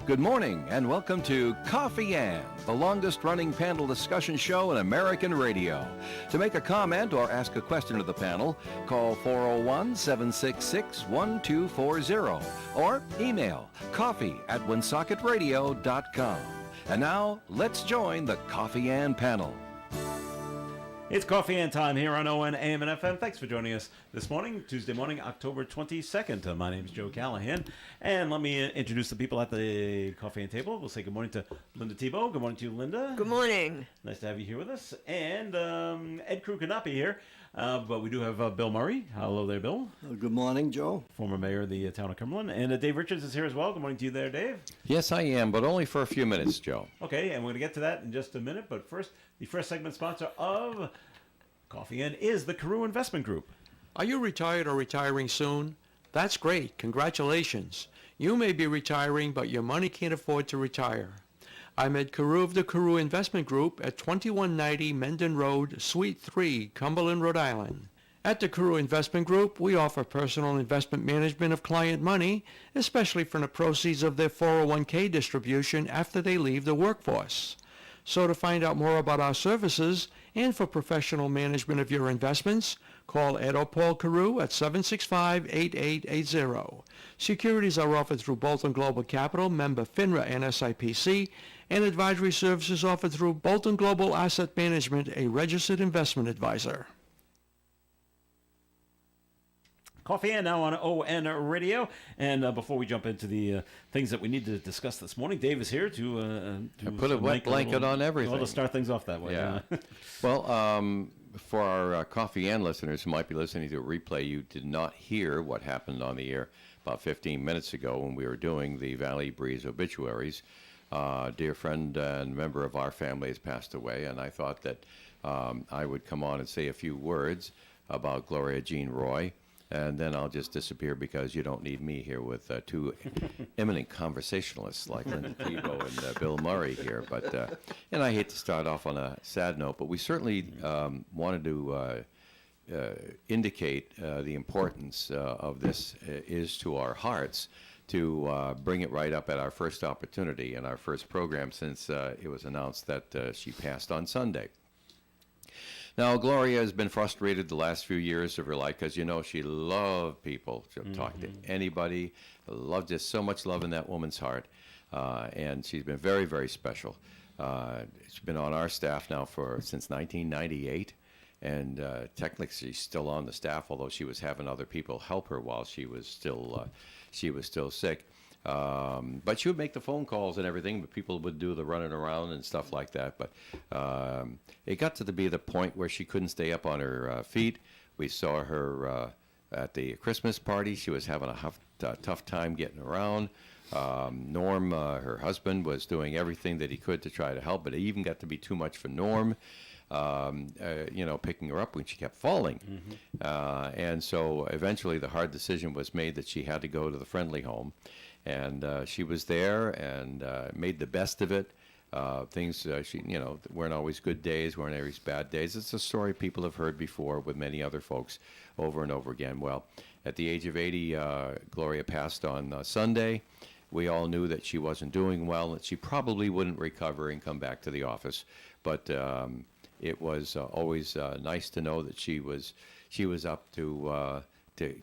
Good morning and welcome to Coffee Ann, the longest-running panel discussion show in American radio. To make a comment or ask a question to the panel, call 401-766-1240 or email coffee@woonsocketradio.com. And now, let's join the Coffee Ann panel. It's Coffee Ann time here on ON AM and FM. Thanks for joining us this morning, Tuesday morning, October 22nd. My name is Joe Callahan, and let me introduce the people at the Coffee Ann table. We'll say good morning to Linda Tebow. Good morning to you, Linda. Good morning. Nice to have you here with us. And Ed Crew could not be here, but we do have Bill Murray. Hello there, Bill. Good morning, Joe. Former mayor of the town of Cumberland. And Dave Richards is here as well. Good morning to you there, Dave. Yes, I am, but only for a few minutes, Joe. Okay, and we're going to get to that in just a minute. But first, the first segment sponsor of Coffee Ann is the Carew Investment Group. Are you retired or retiring soon? That's great. Congratulations. You may be retiring, but your money can't afford to retire. I'm Ed Carew of the Carew Investment Group at 2190 Mendon Road, Suite 3, Cumberland, Rhode Island. At the Carew Investment Group, we offer personal investment management of client money, especially from the proceeds of their 401k distribution after they leave the workforce. So to find out more about our services and for professional management of your investments, call Ed or Paul Carew at 765-8880. Securities are offered through Bolton Global Capital, member FINRA and SIPC, and advisory services offered through Bolton Global Asset Management, a registered investment advisor. Coffee Ann now on ON Radio. And before we jump into the things that we need to discuss this morning, Dave is here to put a wet blanket on everything. Well, to start things off that way. Yeah. Well, for our Coffee Ann listeners who might be listening to a replay, you did not hear what happened on the air about 15 minutes ago when we were doing the Valley Breeze obituaries. Dear friend and member of our family has passed away, and I thought that I would come on and say a few words about Gloria Jean Roy. And then I'll just disappear because you don't need me here with two eminent conversationalists like Linda Tebow and Bill Murray here. But and I hate to start off on a sad note, but we certainly wanted to indicate the importance of this is to our hearts, to bring it right up at our first opportunity and our first program since it was announced that she passed on Sunday. Now, Gloria has been frustrated the last few years of her life because, you know, she loved people. She'll talk to anybody. Loved just so much love in that woman's heart. And she's been very, very special. She's been on our staff now since 1998. And technically she's still on the staff, although she was having other people help her while she was still sick. But she would make the phone calls and everything, but people would do the running around and stuff like that. But it got to be the point where she couldn't stay up on her feet. We saw her at the Christmas party. She was having a tough time getting around. Norm, her husband, was doing everything that he could to try to help, but it even got to be too much for Norm. Picking her up when she kept falling. And so eventually the hard decision was made that she had to go to the Friendly Home. And she was there and made the best of it. Things, weren't always good days, weren't always bad days. It's a story people have heard before with many other folks over and over again. Well, at the age of 80, Gloria passed on Sunday. We all knew that she wasn't doing well, that she probably wouldn't recover and come back to the office. But it was always nice to know that she was up to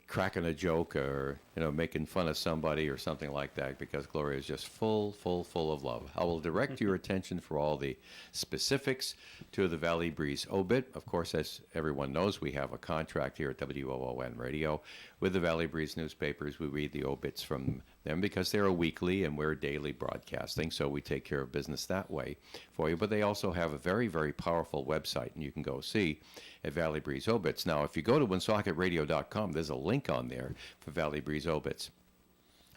cracking a joke or making fun of somebody or something like that, because Gloria is just full of love. I will direct your attention for all the specifics to the Valley Breeze obit. Of course, as everyone knows, we have a contract here at WOON Radio with the Valley Breeze newspapers. We read the obits from them because they're a weekly and we're daily broadcasting, so we take care of business that way for you. But they also have a very, very powerful website, and you can go see at Valley Breeze Obits. Now, if you go to woonsocketradio.com, there's a link on there for Valley Breeze Obits.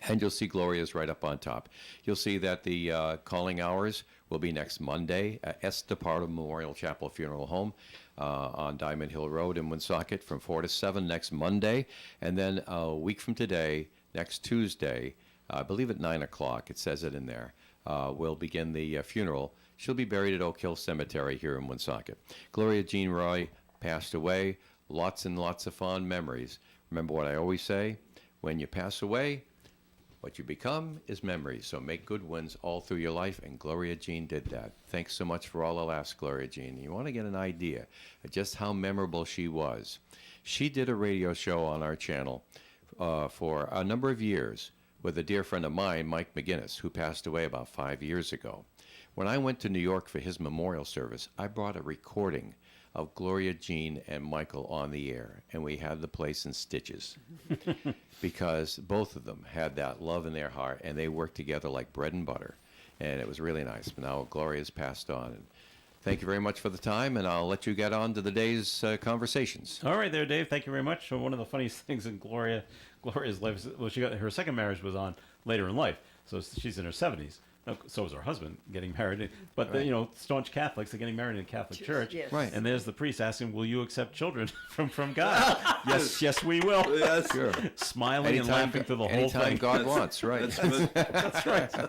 And you'll see Gloria's right up on top. You'll see that the calling hours will be next Monday at Estapardo Memorial Chapel Funeral Home on Diamond Hill Road in Woonsocket from 4 to 7 next Monday. And then a week from today, next Tuesday, I believe at 9 o'clock, it says it in there, we'll begin the funeral. She'll be buried at Oak Hill Cemetery here in Woonsocket. Gloria Jean Roy passed away. Lots and lots of fond memories. Remember what I always say? When you pass away, What you become is memories, so make good ones all through your life, and Gloria Jean did that. Thanks so much for all the laughs, Gloria Jean. You want to get an idea of just how memorable she was. She did a radio show on our channel for a number of years with a dear friend of mine, Mike McGinnis, who passed away about 5 years ago. When I went to New York for his memorial service, I brought a recording of Gloria Jean and Michael on the air, and we had the place in stitches because both of them had that love in their heart, and they worked together like bread and butter, and it was really nice. But now Gloria's passed on, and thank you very much for the time, and I'll let you get on to the day's conversations. All right, there, Dave. Thank you very much. So one of the funniest things in Gloria's life, well, she got her second marriage was on later in life, so she's in her 70s. No, so was her husband getting married, but Right. staunch Catholics, they're getting married in a Catholic church, yes. Right. and there's the priest asking, "Will you accept children from God?" yes, we will. Yes. Sure. Smiling and laughing through the whole anytime thing. God wants, right? That's right. Yeah,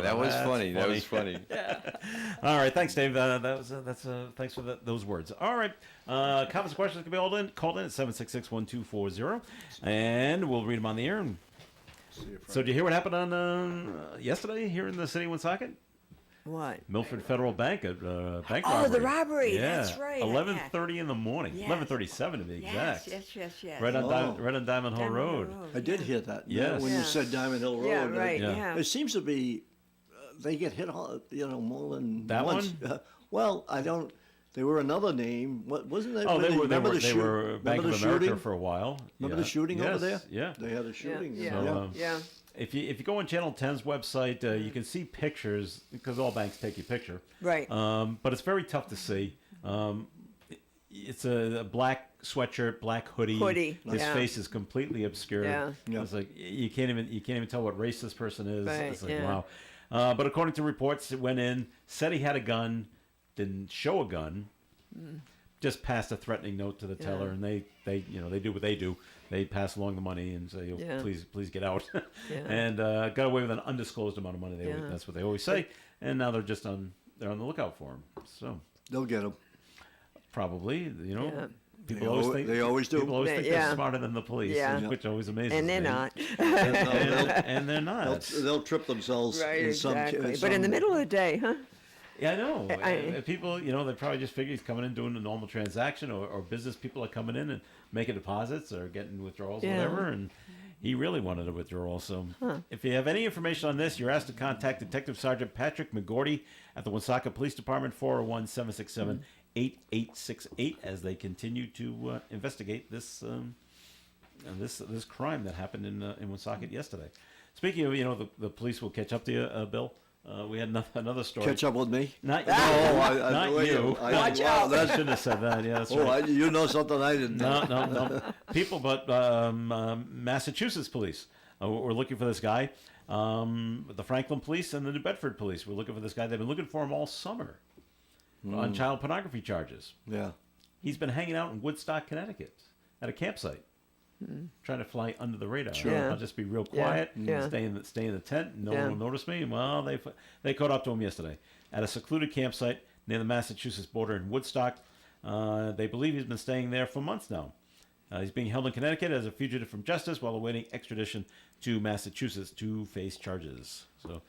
that was That's funny. That was funny. All right, thanks, Dave. Thanks for those words. All right, comments and questions can be called in at 766-1240, and we'll read them on the air. So, did you hear what happened on yesterday here in the city of Woonsocket? What? Milford Federal Bank, bank robbery. Oh, the robbery. Yeah, That's right. 11:30 in the morning. Yes. 11:37 to be exact. Yes. Right on Oh. right on Diamond Hill Road. I did hear that. Yes. When Yeah. you said Diamond Hill Road. Yeah, right. Yeah. Yeah. It seems to be, they get hit, more than That once. one? Well, I don't. There were another name. What wasn't it? Oh, they were Remember the they were shoot- Bank remember of the America shooting? for a while. Remember Yeah. the shooting over Yes, there? Yeah. They had a shooting. Yeah. So, Yeah. If you go on Channel 10's website, you can see pictures because all banks take your picture. Right. But it's very tough to see. It's a black sweatshirt, black hoodie. His yeah. face is completely obscured. Yeah. Yeah. It's like you can't even tell what race this person is. Right, It's like yeah. wow. But according to reports, it went in, said he had a gun, didn't show a gun, just passed a threatening note to the teller, and they do what they do. They pass along the money and say, Yeah. please get out, Yeah. and got away with an undisclosed amount of money. Yeah. That's what they always say, and now they're just they're on the lookout for him. So They'll get them. probably, Yeah. people They always al- think they always do. People always think Yeah. they're smarter than the police, Yeah. which always amazes And they're me. not. And they're not. They'll trip themselves. Right, in some, exactly. in But in the some- middle of the day, huh? Yeah, I know. I- People, they probably just figure he's coming in doing a normal transaction, or business people are coming in and making deposits or getting withdrawals, Yeah. whatever, and he really wanted a withdrawal. So if you have any information on this, you're asked to contact Detective Sergeant Patrick McGordy at the Woonsocket Police Department, 401-767-8868, as they continue to investigate this this crime that happened in Woonsocket yesterday. Speaking of, the police will catch up to you, Bill. We had another story. Catch up with me. Not you. Oh, Not wait, you. Watch wow, out. I that's- shouldn't have said that. Yeah, that's Oh, right. you know something I didn't know. No. People, but Massachusetts police were looking for this guy. The Franklin police and the New Bedford police were looking for this guy. They've been looking for him all summer on child pornography charges. Yeah. He's been hanging out in Woodstock, Connecticut at a campsite. Trying to fly under the radar. Sure. Yeah. I'll just be real quiet. Yeah. Stay in the tent. No Yeah. one will notice me. Well, they caught up to him yesterday at a secluded campsite near the Massachusetts border in Woodstock. They believe he's been staying there for months now. He's being held in Connecticut as a fugitive from justice while awaiting extradition to Massachusetts to face charges. So,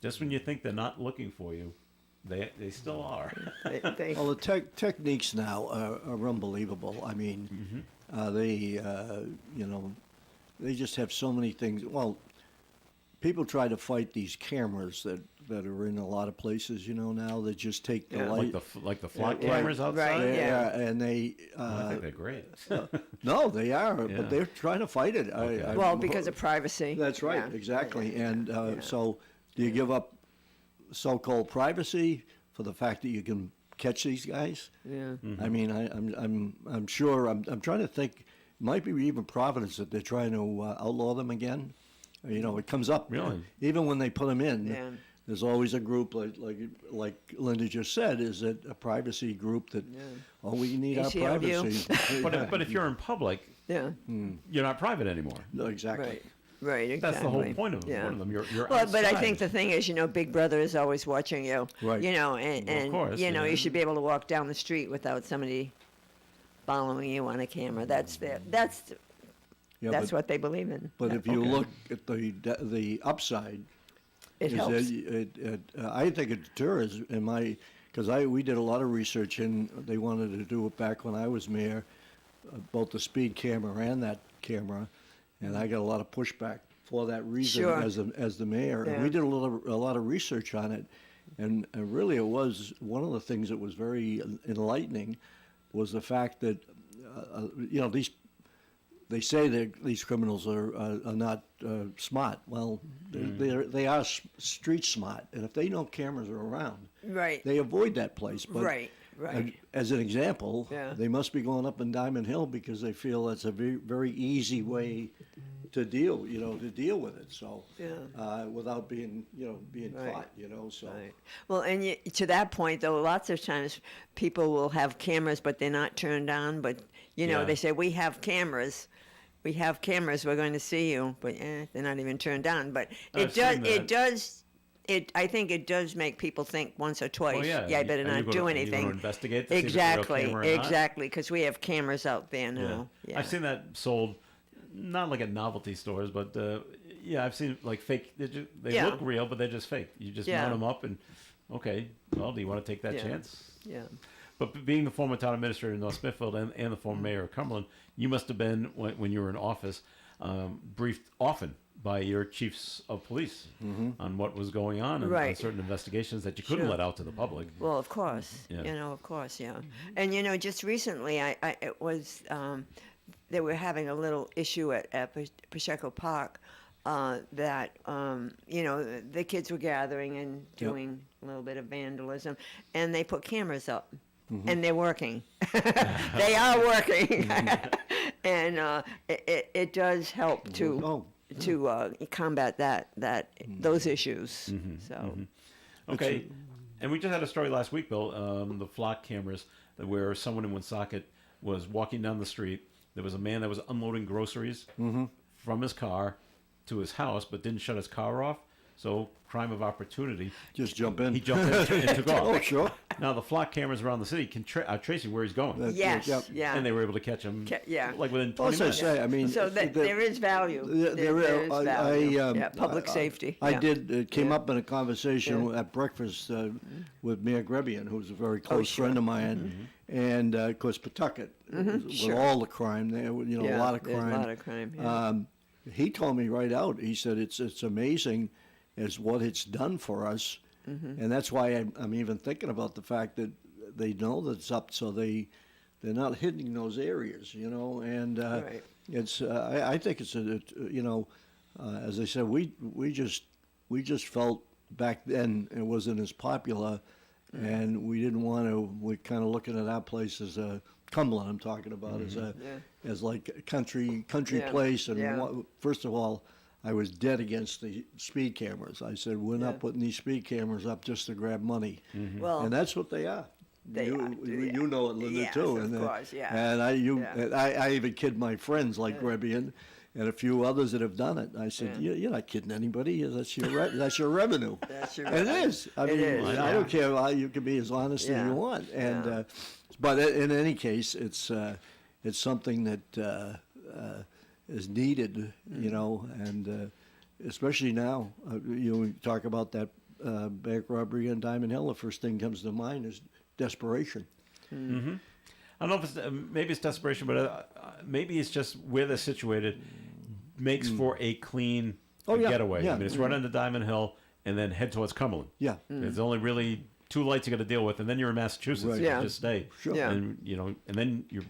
just when you think they're not looking for you, they still are. They- Well, the techniques now are unbelievable. I mean, they just have so many things. Well, people try to fight these cameras that are in a lot of places. Now they just take the Yeah. light. like the flock Yeah, right. cameras outside. Right, yeah. and they. I think they're great. No, they are, Yeah. but they're trying to fight it. Okay. well, because of privacy. That's right, Yeah. exactly. Yeah. And Yeah. so, do you give up so-called privacy for the fact that you can catch these guys? Yeah. I mean, I'm sure. I'm trying to think. It might be even Providence that they're trying to outlaw them again. It comes up. Really? Even when they put them in, Yeah. there's always a group like Linda just said. Is it a privacy group that? Oh, we need our ACLU. privacy. But if you're in public, Yeah. you're not private anymore. No, exactly. Right. Right. Exactly. That's the whole point of Yeah. one of them. You're Well, but I outside. think the thing is, Big Brother is always watching you. Right. And course, yeah. you should be able to walk down the street without somebody following you on a camera. That's Yeah, That's but- what they believe in. But Yeah. if you Okay. look at the upside, It is helps. that I think it deters because we did a lot of research and they wanted to do it back when I was mayor, both the speed camera and that camera, and I got a lot of pushback for that reason Sure. as the mayor. And we Yeah. did a lot of research on it, and really it was one of the things that was very enlightening was the fact that they say that these criminals are not smart. Well, they are street smart, and if they know cameras are around, Right. they avoid that place. But Right. Right. as an example, Yeah. they must be going up in Diamond Hill because they feel that's a very, very easy way to deal with it. So without being Right. caught, So Right. Well, and to that point, though, lots of times people will have cameras, but they're not turned on. But Yeah. they say we have cameras. We have cameras. We're going to see you, but they're not even turned on. But I've seen that. it does. I think it does make people think once or twice. Well, yeah. I better Are you not gonna- do are you anything. gonna investigate to see if it's a real Exactly. camera or not? Exactly. Because we have cameras out there Yeah. now. Yeah. I've seen that sold, not like at novelty stores, but I've seen like fake. They Yeah. look real, but they're just fake. You just Yeah. mount them up, and okay, well, do you want to take that Yeah. chance? Yeah. But being the former town administrator in North Smithfield and the former mayor of Cumberland, you must have been when you were in office briefed often by your chiefs of police on what was going on and on Right. certain investigations that you couldn't Sure. let out to the public. Well, of course, Yeah. of course, yeah. And just recently, it was they were having a little issue at Pacheco Park that the kids were gathering and doing a little bit of vandalism, and they put cameras up, and they're working. They are working, and it does help to combat those issues. So. Okay. And we just had a story last week, Bill, the flock cameras, where someone in Woonsocket was walking down the street. There was a man that was unloading groceries from his car to his house, but didn't shut his car off. So, crime of opportunity. just jump in. He jumped in and took off. Oh, sure. Now, the flock cameras around the city can are tracing where he's going. Yes, Yep. yeah. And they were able to catch him yeah. like within 20 Well, as I minutes. say, I mean, So there is value. There is value. Public safety. I yeah. did. It came Yeah. up in a conversation Yeah. at breakfast with Mayor Grebian, who's a very close sure. friend of mine, and of course Pawtucket, with sure. all the crime there, Yeah, a lot of there's crime. a lot of crime. Yeah. He told me right out. He said it's amazing as what it's done for us, and that's why I'm even thinking about the fact that they know that it's up, so they're not hitting those areas, and Right. it's I think it's as I said, we just felt back then it wasn't as popular, and we didn't want to. We're kind of looking at our place as a Cumberland. I'm talking about as like a country Yeah. place. And Yeah. first of all, I was dead against the speed cameras. I said we're not putting these speed cameras up just to grab money, Well, and that's what they are. They you, are. you know it, Linda, Yes, too. of And, course, yeah. And Yeah. I even kid my friends like Grebian and a few others that have done it. I said, Yeah. You're not kidding anybody. That's your revenue. That's your And it revenue. is. I It mean, is, I yeah. don't care how you can be as honest as Yeah. you want. And Yeah. but in any case, it's something that is needed, and especially now. You talk about that bank robbery in Diamond Hill. The first thing comes to mind is desperation. I don't know if it's maybe it's desperation, but maybe it's just where they're situated makes for a clean Oh, yeah, getaway. yeah. I mean, it's right under Diamond Hill and then head towards Cumberland. Yeah. There's only really two lights you got to deal with, and then you're in Massachusetts. Right. You Yeah. just stay. Sure. Yeah. And and then you're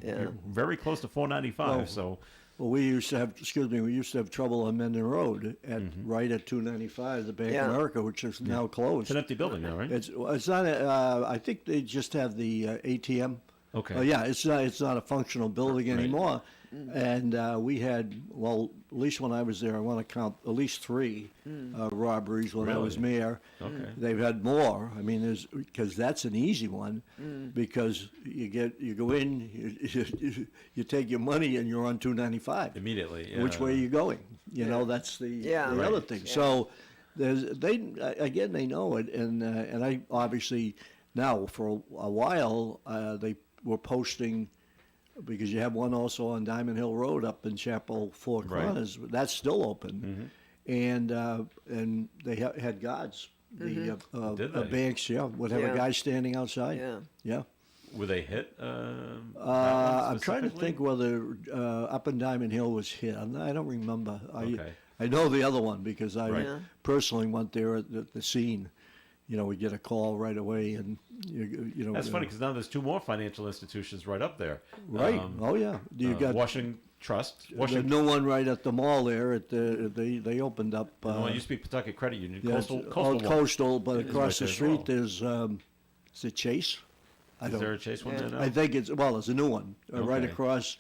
very close to 495. Well, So Well, we used to have trouble on Mendon Road right at 295, the Bank Yeah. of America, which is now it's closed. an empty building now, right? It's not. I think they just have the ATM. Okay. Yeah, it's not a functional building Right. anymore. And we had, at least when I was there, I want to count at least 3 robberies when I was Really? mayor. Okay. They've had more. I mean, because that's an easy one, because you go in, you take your money, and you're on 295. Immediately. Which way are you going? That's the Yeah. other Right. thing. So they know it, and I obviously now for a while they were posting because you have one also on Diamond Hill Road up in Chapel Four Right. Corners. That's still open, and they had guards. The Did they? banks, would have Yeah. a guy standing outside. Yeah. Were they hit? I'm trying to think whether up in Diamond Hill was hit. I don't remember. Okay. I know the other one because I Right. Yeah. personally went there at the scene. We get a call right away, and you know. That's funny because now there's two more financial institutions right up there. Right. Oh yeah. You got Washington Trust. the Washington. new one right at the mall there. They opened up. No, it used to be Pawtucket Credit Union. yeah, Coastal. it's Coastal. all one. coastal, but It is across right the there as street there's is it Chase? I Is don't. there a Chase one Yeah. there now? I think it's there's a new one right Okay. across.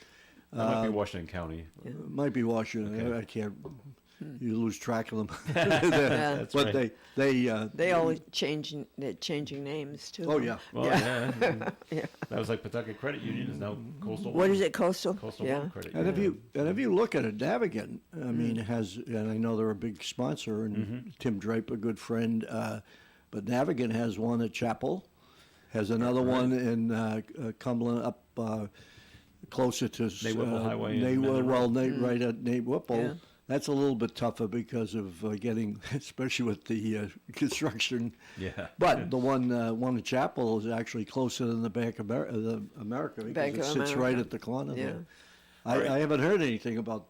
That might be Washington County. Might be Washington. Okay. I can't. You lose track of them. That's but right. They always they're changing names too. Oh yeah. Well, yeah. That was like Pawtucket Credit Union is now Coastal. What One. is it, Coastal? Coastal Yeah. One Credit And Union. if you look at it, Navigant, I mean, it has, and I know they're a big sponsor, and Tim Draper, a good friend, but Navigant has one at Chapel, has another one in Cumberland up closer to Nate Whipple Highway in Nate, Mendon well, Road. Nate, right at Nate Whipple. Yeah. That's a little bit tougher because of getting, especially with the construction. Yeah. But the one in Chapel is actually closer than the Bank of America because Bank it of sits right America. at the corner Yeah. there. Right. I haven't heard anything about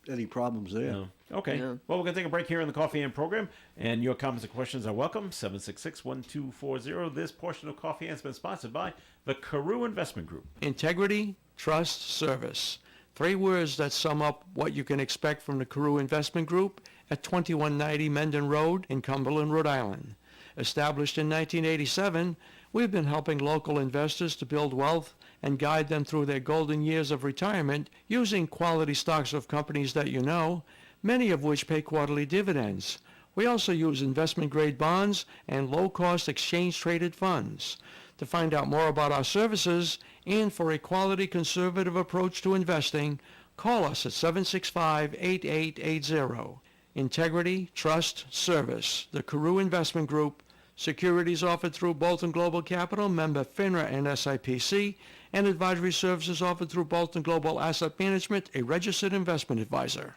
any problems there. No. Okay. Yeah. Well, we're going to take a break here in the Coffee and program, and your comments and questions are welcome. 766-1240. This portion of Coffee and has been sponsored by the Carew Investment Group. Integrity, trust, service. 3 words that sum up what you can expect from the Carew Investment Group at 2190 Mendon Road in Cumberland, Rhode Island. Established in 1987, we've been helping local investors to build wealth and guide them through their golden years of retirement using quality stocks of companies that you know, many of which pay quarterly dividends. We also use investment-grade bonds and low-cost exchange-traded funds. To find out more about our services and for a quality conservative approach to investing, call us at 765-8880. Integrity, trust, service. The Carew Investment Group. Securities offered through Bolton Global Capital, member FINRA and SIPC, and advisory services offered through Bolton Global Asset Management, a registered investment advisor.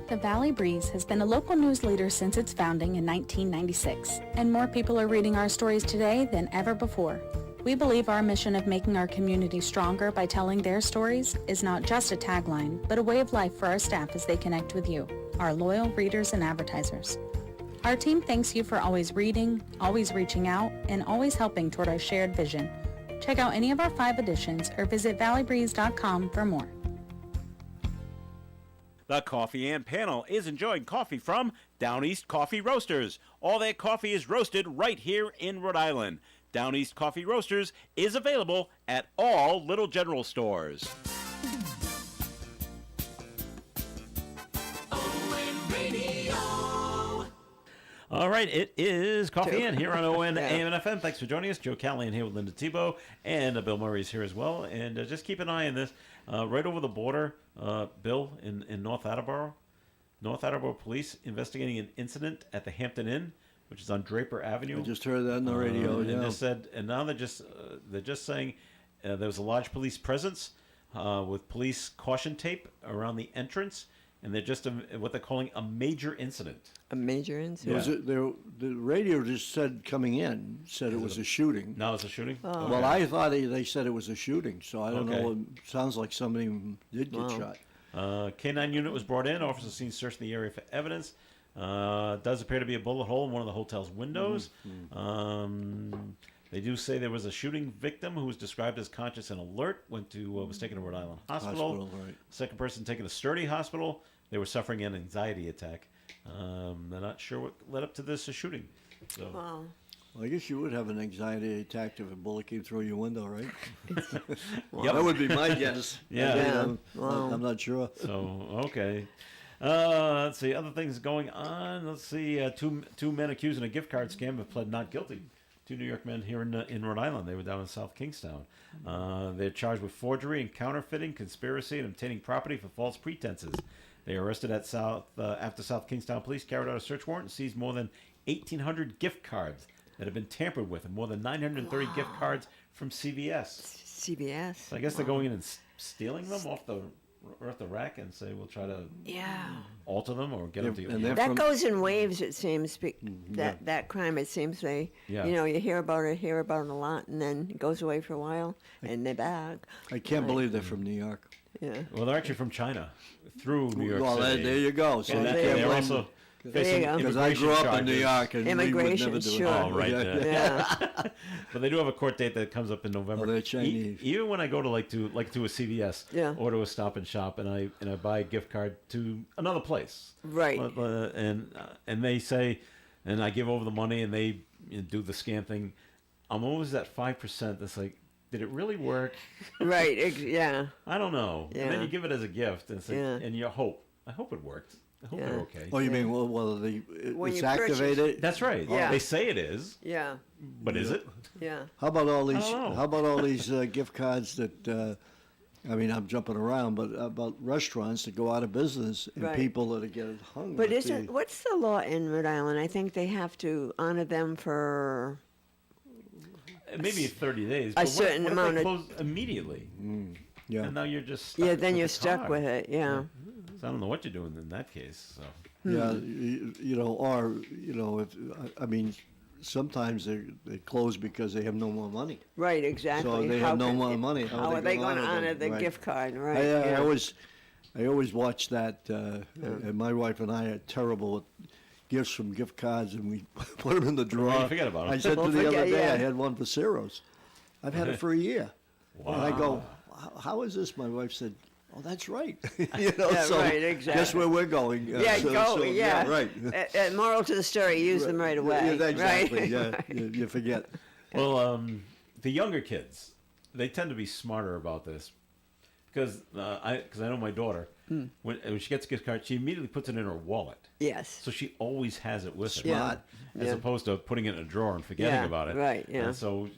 The Valley Breeze has been a local news leader since its founding in 1996, and more people are reading our stories today than ever before. We believe our mission of making our community stronger by telling their stories is not just a tagline, but a way of life for our staff as they connect with you, our loyal readers and advertisers. Our team thanks you for always reading, always reaching out, and always helping toward our shared vision. Check out any of our 5 editions or visit valleybreeze.com for more. The Coffee and Panel is enjoying coffee from Down East Coffee Roasters. All their coffee is roasted right here in Rhode Island. Down East Coffee Roasters is available at all Little General stores. All right, it is Coffee In here on ON AM and FM. Thanks for joining us. Joe Callahan here with Linda Tebow, and Bill Murray is here as well. And just keep an eye on this. Right over the border, Bill, in North Attleboro. North Attleboro police investigating an incident at the Hampton Inn, which is on Draper Avenue. I just heard that on the radio. And Yeah. they said, and now they're just saying there was a large police presence with police caution tape around the entrance, and they're just what they're calling a major incident. A major incident. Was it, the radio just said coming in, said it was a shooting. Now it's a shooting. Oh. Well, I thought they said it was a shooting, so I don't Okay. know. It sounds like somebody did get shot. K-9 unit was brought in. Officers seen searching the area for evidence. Does appear to be a bullet hole in one of the hotel's windows. They do say there was a shooting victim who was described as conscious and alert. Was taken to Rhode Island Hospital. Hospital, right. Second person taken to Sturdy Hospital. They were suffering an anxiety attack. They're not sure what led up to this shooting. So Wow. Well, I guess you would have an anxiety attack if a bullet came through your window, right? Yep. That would be my guess. Yeah. I mean, Yeah. I'm, Wow. I'm not sure. So okay. Let's see other things going on. Let's see. Two men accused in a gift card scam have pled not guilty. 2 New York men here in Rhode Island. They were down in South Kingstown. They're charged with forgery and counterfeiting, conspiracy, and obtaining property for false pretenses. They were arrested at after South Kingstown police carried out a search warrant and seized more than 1,800 gift cards that have been tampered with, and more than 930 gift cards from CVS. CVS. So I guess they're going in and stealing them off the rack and say we'll try to Yeah. alter them or get them to And they're That from- goes in waves, it seems. That crime, it seems Yeah. you hear about it a lot, and then it goes away for a while, and they're back. I can't believe they're from New York. Yeah. Well, they're actually from China through New York Well, City. there you go. So And you that- can't they're blame also There facing you go. because I grew immigration up in New charges. York and we would Immigration, never do sure. it. Oh, right, yeah. Yeah. But they do have a court date that comes up in November. Oh, they're Chinese. Even when I go to to a CVS Yeah. or to a Stop and Shop, and I buy a gift card to another place, Right. and they say, and I give over the money, and they do the scan thing. I'm always at 5%. That's like, did it really work? Right. Yeah. I don't know. And then Yeah. you give it as a gift, and it's like, Yeah. and you hope. I hope it worked. I hope Yeah. they're okay. Oh, you Yeah. mean well When it's you purchase- activated? That's right. Yeah. They say it is, Yeah. but is it? Yeah. How about all these? don't know. How about all these gift cards that? I mean, I'm jumping around, but about restaurants that go out of business and Right. people that are getting hung. But with what's the law in Rhode Island? I think they have to honor them for Maybe 30 days. A but certain what amount if of- they close immediately? yeah. And now you're just stuck yeah. Then with you're the stuck card. with it. Yeah. So I don't know what you're doing in that case. So Yeah, or if I mean, sometimes they close because they have no more money. Right. Exactly. So they How have no can- more money. How are they going to honor the Right. gift card? Right. I yeah. always watch that, and my wife and I are terrible with gifts from gift cards, and we put them in the drawer. you forget about 'em. I said Well, to the other forget- day, yeah. I had one for Ciro's. I've had it for a year. And I go, how is this? My wife said, oh, that's right. Yeah, so right, guess exactly. where we're going. Yeah, go. Yeah. right. Moral to the story: use them right away. Yeah, exactly. Right? Yeah, you forget. well, the younger kids, they tend to be smarter about this because I know my daughter when she gets a gift card, she immediately puts it in her wallet. Yes. So she always has it with her. Smart. As Yeah. opposed to putting it in a drawer and forgetting Yeah, about it. right, yeah. And so,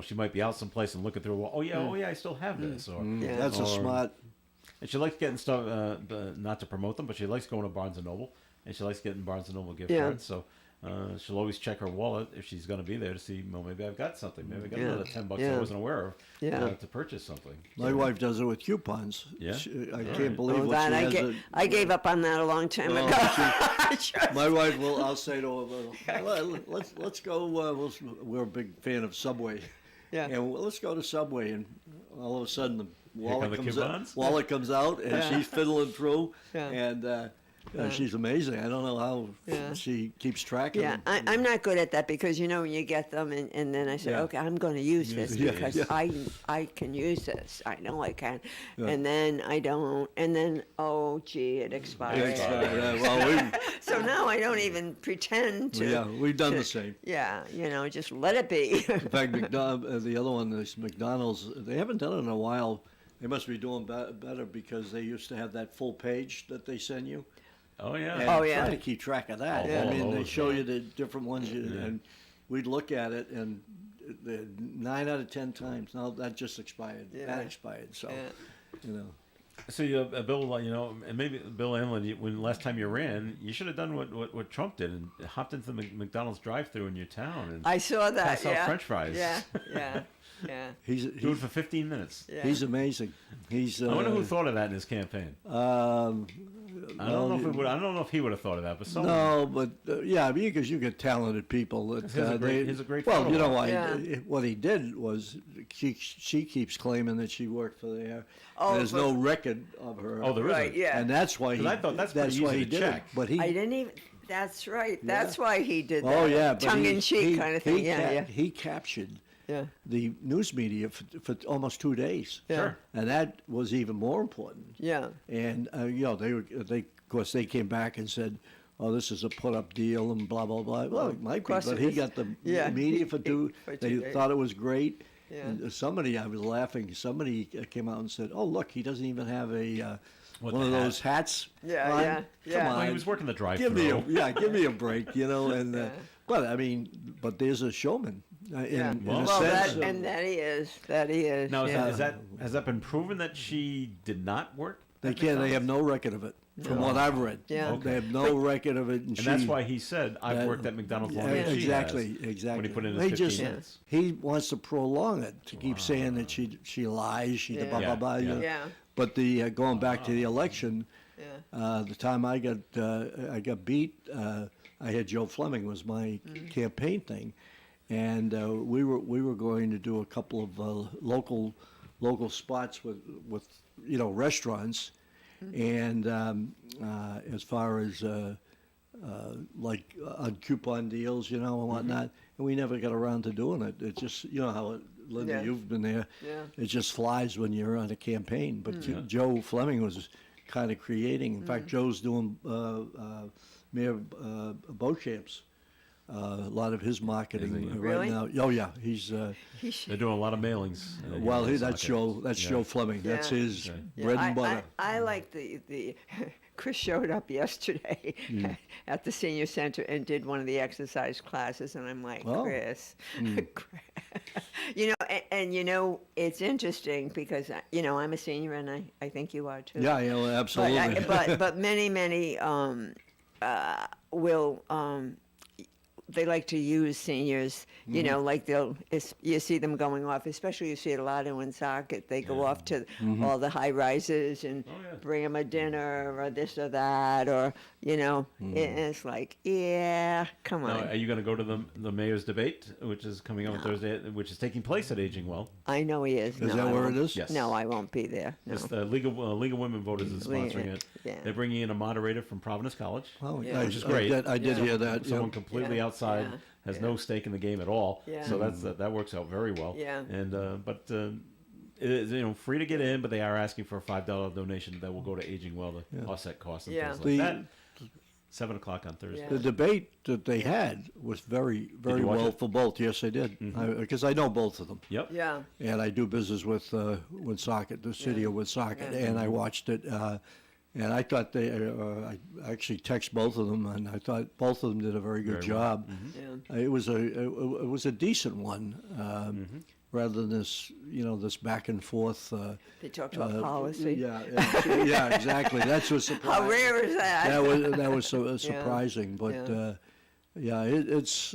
she might be out someplace and looking through a wall. Oh yeah, I still have this. Or, Yeah. That's a or- smart. And she likes getting stuff, not to promote them, but she likes going to Barnes and Noble, and she likes getting Barnes and Noble gift Yeah. cards. So she'll always check her wallet if she's going to be there to see, well, maybe I've got something. Maybe I got Yeah. another $10 I Yeah. wasn't aware of Yeah. to purchase something. My wife does it with coupons. Yeah? I All can't right. believe Oh, what that she has. I gave up on that a long time Oh, ago. My wife will. I'll say to her, well, let's go. We're a big fan of Subway. Yeah. And let's go to Subway, and all of a sudden the wallet the comes out. coupons? Wallet comes out, and Yeah. she's fiddling through, Yeah. and she's amazing. I don't know how Yeah. she keeps track Yeah, of them. I'm not good at that because when you get them and then I say, Yeah. okay, I'm going to use this Yeah, because yeah. I can use this. I know I can, Yeah. and then I don't, and then oh gee, it expired. Well, So now I don't even pretend to. yeah, we've done the same. Yeah, just let it be. In fact, the other one is McDonald's. They haven't done it in a while. They must be doing better because they used to have that full page that they send you. Oh, yeah. And Oh, yeah. trying to keep track of that. Oh, I mean, they those, show yeah. you the different ones, and we'd look at it, and 9 out of 10 times, no, that just expired. Yeah. That expired. So, Yeah. So, Bill, and maybe Bill Emlyn, when last time you ran, you should have done what Trump did and hopped into the McDonald's drive-thru in your town and I saw that. pass out Yeah. French fries. Yeah, yeah, yeah. Do it for 15 minutes. Yeah. he's amazing. He's. I wonder who thought of that in his campaign. I don't know if it would. I don't know if he would have thought of that, but someone. No, but yeah, I mean, because you get talented people. That, He's a great Well, you know, photographer. Yeah. what he did was she keeps claiming that she worked for there. Oh, There's but- no record of her. Oh, there isn't. Right, yeah. And that's why he. 'Cause I thought that's pretty why easy he to did check. it. But he. I didn't even. That's right. That's why he did that. Oh yeah, but tongue he- in cheek he- kind of thing. He Yeah, yeah, He captured yeah. the news media for almost 2 days. Yeah. Sure. And that was even more important. Yeah. And they of course they came back and said, "Oh, this is a put-up deal," and blah blah blah. Well, it might be, course but it he is. got the Yeah. media for two. For 2 They days. thought it was great. Yeah. And somebody, I was laughing. Somebody came out and said, "Oh, look, he doesn't even have a What, one of the hat? those hats." Yeah, on. yeah, Come yeah. on, Well, he was working the give me drive-thru. give me a break, And Yeah. but I mean, but there's a showman Yeah. in Well, a Well, sense. that he is. That he is. Now, yeah. has that been proven that she did not work They can't. They have no record of it, from what I've read. Yeah. They have no record of it, And that's why he said, I've worked at McDonald's longer than she exactly, has. exactly. When he put in his They 15 just minutes. he wants to prolong it to keep saying that she lies, she Yeah. blah blah blah. Yeah, you know. Yeah. But the going back to the election, Yeah. the time I got beat, I had Joe Fleming was my campaign thing, and we were going to do a couple of local spots with restaurants, and as far as like on coupon deals, and whatnot, and we never got around to doing it. It just how Linda, Yeah. you've been there. Yeah. It just flies when you're on a campaign. But Joe Fleming was kind of creating. In fact, Joe's doing Mayor Beauchamp's. A lot of his marketing Is he? right Really? now. Oh yeah, he's They're doing a lot of mailings. well. here in That's Woonsocket. That's Yeah. Joe Fleming. That's his bread and butter. I like the Chris showed up yesterday at the senior center and did one of the exercise classes, and I'm like, Oh. Chris, and it's interesting because I'm a senior and I think you are too. Yeah, well, absolutely. But many will they like to use seniors, like you see them going off, especially you see it a lot in Woonsocket. They go off to all the high rises and bring them a dinner or this or that, or, and it's like, yeah, come Now, on. are you going to go to the mayor's debate, which is coming up on Thursday, which is taking place at Aging Well? I know he is. Is No, that I where won't- it is? Yes. No, I won't be there. No. It's the League of Women Voters is sponsoring it. Yeah. They're bringing in a moderator from Providence College. Oh, Yeah. I- Which is great. I did Yeah. hear that. Someone yeah. completely Yeah. outside, Yeah. has Yeah. no stake in the game at all. Yeah. So that works out very well. Yeah. And but it is free to get in, but they are asking for a $5 donation that will go to Aging Well to offset costs and Yeah. things like The- that. 7 o'clock on Thursday. Yeah. The debate that they had was very, very you watch well it? for both. Yes, I did, because I know both of them. Yep. Yeah. And I do business with Woonsocket, the city of Woonsocket, and I watched it. And I thought I actually text both of them, and I thought both of them did a very good Very well. job. Yeah. It was a decent one, rather than this this back and forth. They talked about policy. Yeah, exactly. That's what's surprising. How rare is that? That was so surprising, but Yeah. it's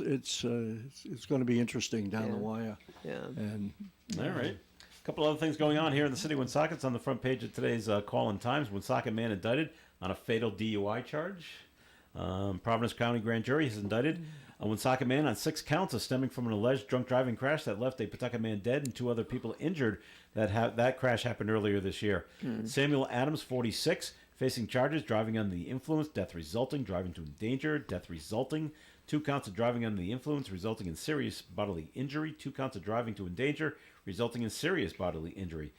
going to be interesting down the Yeah. wire. Yeah. And All right. A couple other things going on here in the city of Woonsocket. It's on the front page of today's Call in Times. Woonsocket man indicted on a fatal DUI charge. Providence County Grand Jury has indicted a Woonsocket man on 6 counts of stemming from an alleged drunk driving crash that left a Pawtucket man dead and 2 other people injured. That crash happened earlier this year. Samuel Adams, 46, facing charges driving under the influence, death resulting, driving to endanger, death resulting. 2 counts of driving under the influence resulting in serious bodily injury. 2 counts of driving to endanger resulting in serious bodily injury.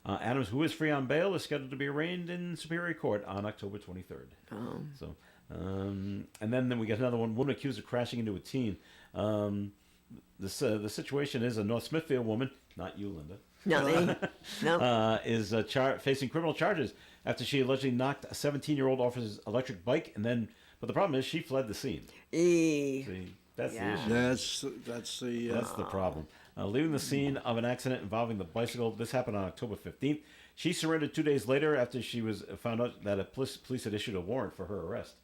Adams, who is free on bail, is scheduled to be arraigned in Superior Court on October 23rd. Oh. So, and then we get another one. Woman accused of crashing into a teen. The situation is a North Smithfield woman, not you, Linda, No, no. is facing criminal charges after she allegedly knocked a 17-year-old off his electric bike, but the problem is she fled the scene. See, that's Yeah. the issue. that's the That's the problem. Leaving the scene of an accident involving the bicycle. This happened on October 15th. She surrendered 2 days later after she was found out that police had issued a warrant for her arrest.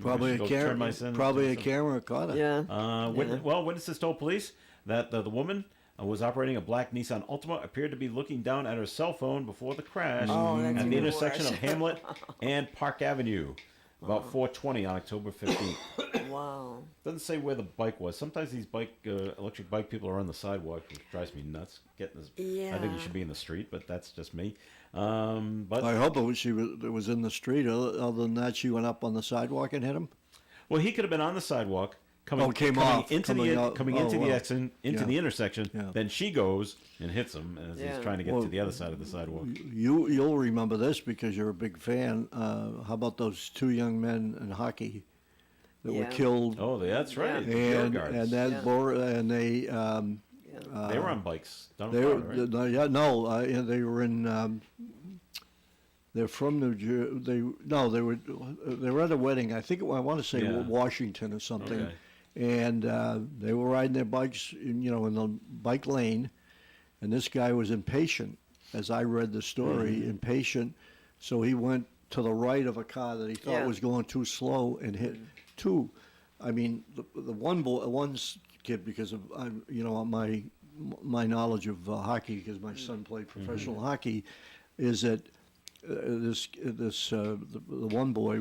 probably I a should go turn camera. my son Probably a into some- camera caught her. Yeah. Witnesses told police that the woman was operating a black Nissan Altima, appeared to be looking down at her cell phone before the crash Oh, that's at the even intersection worse. of Hamlet and Park Avenue, about 4:20 on October 15th. Wow. Doesn't say where the bike was. Sometimes these electric bike people are on the sidewalk, which drives me nuts. I think Yeah. you should be in the street, but that's just me. But I hope it was in the street. Other than that, she went up on the sidewalk and hit him. well, he could have been on the sidewalk coming came off, into coming the out. coming Oh, into the well. exit into Yeah. the intersection. Yeah. Then she goes and hits him as Yeah. he's trying to get Well, to the other side of the sidewalk. You'll remember this because you're a big fan. How about those 2 young men in hockey that were Yeah. killed? Oh, that's right. Yeah. the Pure and Guards. and that Yeah. and they They were on bikes. Down in they were Florida, right? they were in. They're from New Jersey. They were at a wedding. I want to say Yeah. Washington or something. Okay. And they were riding their bikes, in the bike lane, and this guy was impatient. As I read the story, impatient, So he went to the right of a car that he thought Yeah. was going too slow and hit two. I mean, the one boy, kid, because of my knowledge of hockey, because my son played professional hockey, is that the one boy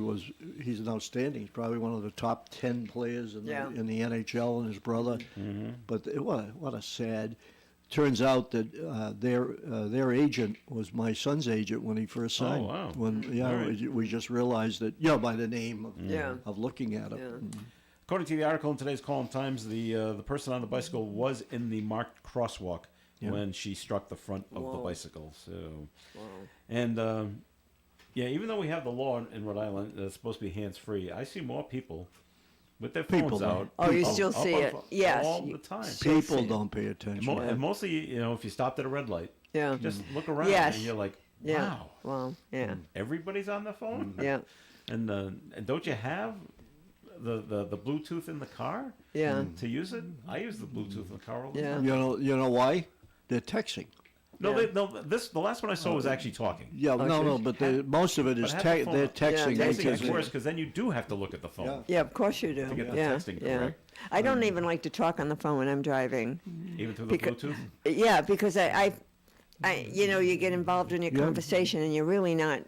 he's an outstanding. He's probably one of the top 10 players in Yeah. the NHL, and his brother. But what a sad. Turns out that their agent was my son's agent when he first signed. wow. Mm-hmm. All right. We just realized that by the name Yeah. of looking at it. Yeah. According to the article in today's Column Times, the person on the bicycle was in the marked crosswalk when she struck the front of the Whoa. bicycle. So, Wow. and even though we have the law in Rhode Island that's supposed to be hands-free, I see more people with their phones People out. Oh, you up- still up see on it. pho- Yes, all you the time. still People see it. don't pay attention. And mostly, if you stopped at a red light, Yeah. just look around Yes. and you're like, Yeah. wow, Well, yeah. everybody's on their phone. Yeah. And don't you have the Bluetooth in the car? Yeah. To use it, I use the Bluetooth in the car all the Yeah. time. You know why? They're texting. No, Yeah. the last one I saw was actually talking. Yeah, no, but most of it is But have the phone- they're texting. Yeah, Texting because is worse because then you do have to look at the phone. Yeah. Yeah, of course you do. To get the yeah. texting yeah. correct. I don't even like to talk on the phone when I'm driving. Even through the Because- Bluetooth. Yeah, because I you get involved in your Yeah. conversation and you're really not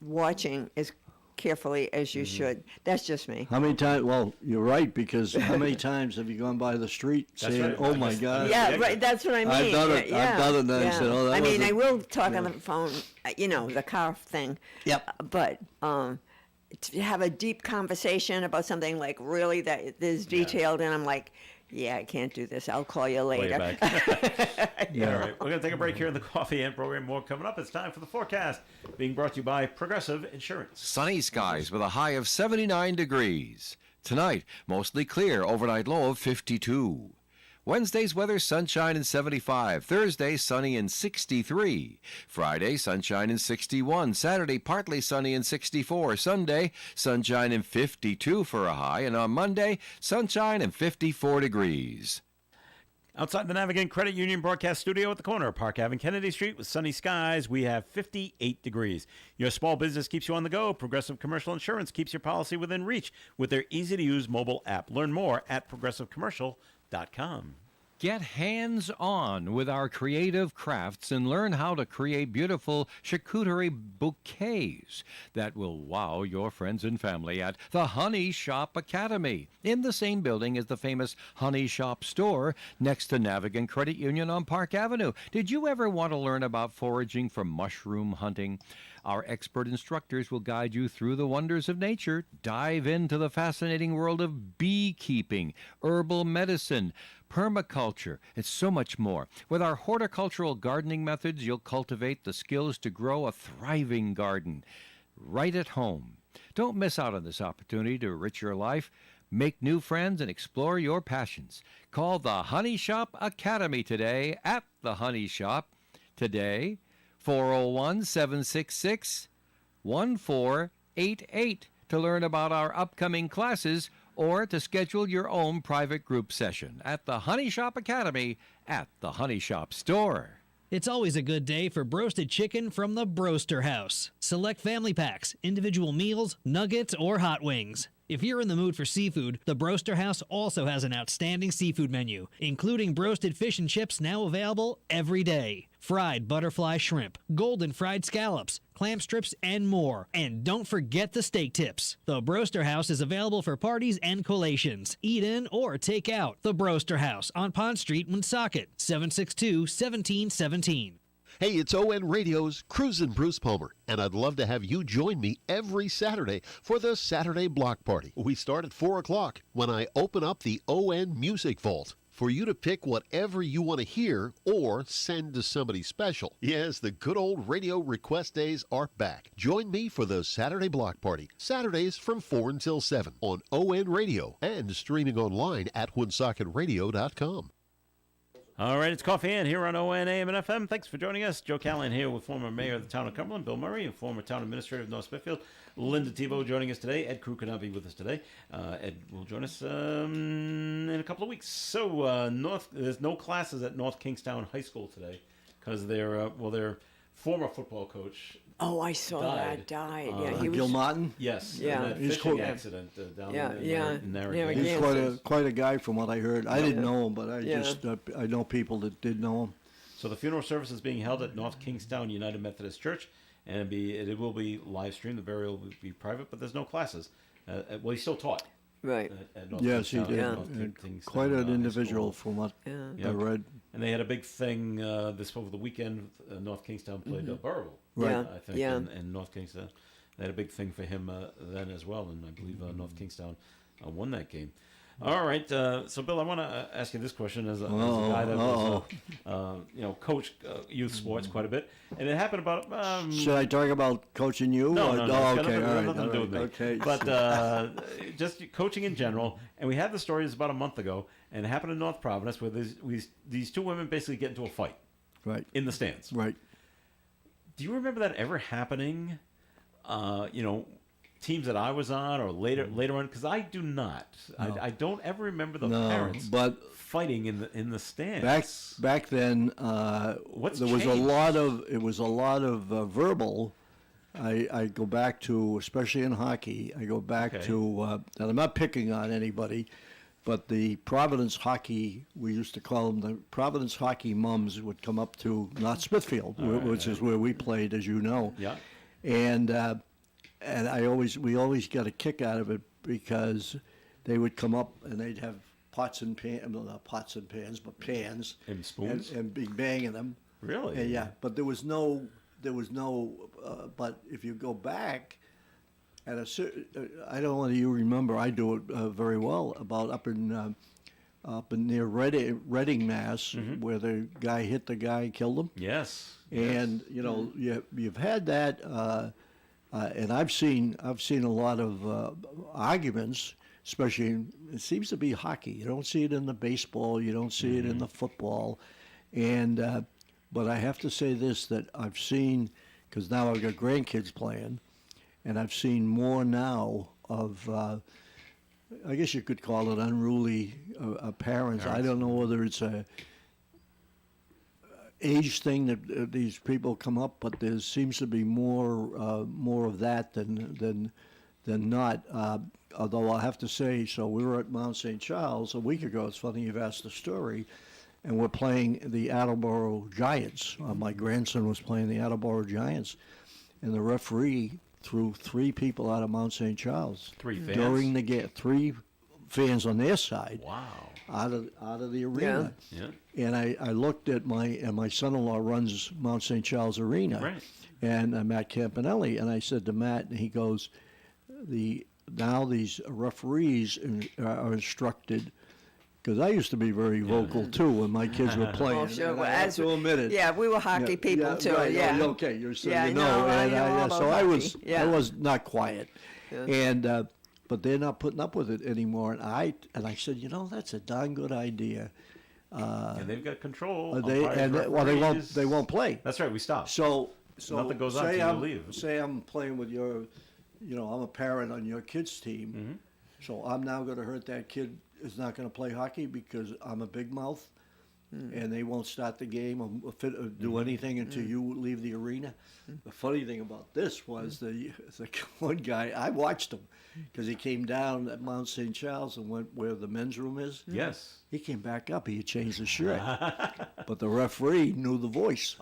watching as carefully as you should. That's just me. How many times? Well, you're right, because how many times have you gone by the street That's saying, right. "Oh I my just- God"? Yeah, Yeah. right. That's what I mean. I've done it. Yeah, I've done it, and I yeah. said, "Oh, that I mean, wasn't-" I will talk on the phone. The car thing. Yep. But to have a deep conversation about something like really that is detailed, and I'm like, yeah, I can't do this. I'll call you Way later. back. All right, we're going to take a break here in the Coffee and program. More coming up. It's time for the forecast, being brought to you by Progressive Insurance. Sunny skies with a high of 79 degrees. Tonight, mostly clear, overnight low of 52. Wednesday's weather, sunshine and 75. Thursday, sunny and 63. Friday, sunshine and 61. Saturday, partly sunny and 64. Sunday, sunshine and 52 for a high. And on Monday, sunshine and 54 degrees. Outside the Navigant Credit Union broadcast studio at the corner of Park Ave and Kennedy Street with sunny skies, we have 58 degrees. Your small business keeps you on the go. Progressive Commercial Insurance keeps your policy within reach with their easy-to-use mobile app. Learn more at progressivecommercial.com. Get hands-on with our creative crafts and learn how to create beautiful charcuterie bouquets that will wow your friends and family at the Honey Shop Academy, in the same building as the famous Honey Shop store next to Navigant Credit Union on Park Avenue. Did you ever want to learn about foraging for mushroom hunting? Our expert instructors will guide you through the wonders of nature, dive into the fascinating world of beekeeping, herbal medicine, permaculture, and so much more. With our horticultural gardening methods, you'll cultivate the skills to grow a thriving garden right at home. Don't miss out on this opportunity to enrich your life, make new friends, and explore your passions. Call the Honey Shop Academy today at the Honey Shop. Today, 401-766-1488 to learn about our upcoming classes or to schedule your own private group session at the Honey Shop Academy at the Honey Shop store. It's always a good day for broasted chicken from the Broaster House. Select family packs, individual meals, nuggets, or hot wings. If you're in the mood for seafood, the Broaster House also has an outstanding seafood menu, including broasted fish and chips now available every day, fried butterfly shrimp, golden fried scallops, clam strips, and more. And don't forget the steak tips. The Broaster House is available for parties and collations. Eat in or take out. The Broaster House on Pond Street, Woonsocket, 762-1717. Hey, it's ON Radio's Cruisin' Bruce Palmer, and I'd love to have you join me every Saturday for the Saturday Block Party. We start at 4 o'clock when I open up the ON Music Vault for you to pick whatever you want to hear or send to somebody special. Yes, the good old radio request days are back. Join me for the Saturday Block Party, Saturdays from 4 until 7 on ON Radio and streaming online at WoonsocketRadio.com. All right, it's Coffee and here on ON, AM, and FM. Thanks for joining us. Joe Callahan here with former mayor of the town of Cumberland, Bill Murray, and former town administrator of North Smithfield, Linda Tebow, joining us today. Ed Crew cannot be with us today. Ed will join us in a couple of weeks. So there's no classes at North Kingstown High School today because their former football coach Oh, I saw that. Died. Yeah, he was. Gil Martin. Yes. Yeah. in that He's fishing cool. accident down Yeah, in, yeah. in Yeah, Narragansett. He's again. quite a guy from what I heard. I didn't know him, but I Yeah. just I know people that did know him. So the funeral service is being held at North Kingstown United Methodist Church, and it will be live streamed. The burial will be private, but there's no classes. Well, he still taught Right. at North Yes, he Kingstown, did. North And Kingstown, quite an High individual School. from what Yeah. I read. And they had a big thing this over the weekend. North Kingstown played Burrell, Right. Yeah, I think, yeah. in North Kingston. They had a big thing for him then as well, and I believe North Kingstown won that game. All right, so Bill, I want to ask you this question as a guy that was, coached youth sports quite a bit, and it happened about. Should I talk about coaching you? No, or- no, oh, it's got okay, nothing, all right, nothing to do all with me. right, okay. But just coaching in general, and we had the stories about a month ago, and it happened in North Providence where these two women basically get into a fight right, in the stands. right. Do you remember that ever happening? Teams that I was on, or later on, because I do not. I don't ever remember the No, parents but fighting in the stands. back then, What's there was a changed? lot of verbal. I go back to, especially in hockey, I go back Okay. to, and I'm not picking on anybody, but the Providence hockey, we used to call them the Providence hockey mums, would come up to North Smithfield, which is where we played, as you know. Yeah. And we always got a kick out of it because they would come up and they'd have pots and pans, well, not pots and pans, but pans And spoons? and be banging them. Really? And yeah, but there was no. But if you go back, at a certain, I don't know whether you remember. I do it very well. About up in near Reading, Mass, where the guy hit the guy and killed him. Yes. And you know you've had that, and I've seen a lot of arguments, especially it seems to be hockey. You don't see it in the baseball, you don't see it in the football, and but I have to say this, that I've seen, because now I've got grandkids playing, and I've seen more now of. I guess you could call it unruly parents. I don't know whether it's a age thing that these people come up, but there seems to be more of that than not. Although I have to say, so we were at Mount St. Charles a week ago. It's funny you've asked the story, and we're playing the Attleboro Giants. My grandson was playing the Attleboro Giants, and the referee threw 3 people out of Mount St. Charles 3 fans? during the game. 3 fans on their side Wow. out of the arena. Yeah. And I looked at my son-in-law runs Mount St. Charles Arena, Right. and Matt Campanelli, and I said to Matt, and he goes, now these referees are instructed, because I used to be very vocal too when my kids were playing. Oh, sure. and Well, I have to admit it. Yeah, we were hockey people too. right, Yeah. Okay, you're so Yeah, I you know, know, I and know all so about I was hockey. Yeah. I was not quiet, and but they're not putting up with it anymore. And I said, that's a darn good idea. And they've got control. They umpires, they won't play. That's right. We stopped. So Nothing goes on say till you I'm leave. say I'm playing with your, I'm a parent on your kid's team. Mm-hmm. So I'm now going to hurt that kid is not going to play hockey because I'm a big mouth, and they won't start the game or Mm-hmm. do anything until you leave the arena. The funny thing about this was the one guy, I watched him because he came down at Mount St. Charles and went where the men's room is. Yes. He came back up. He had changed his shirt, but the referee knew the voice.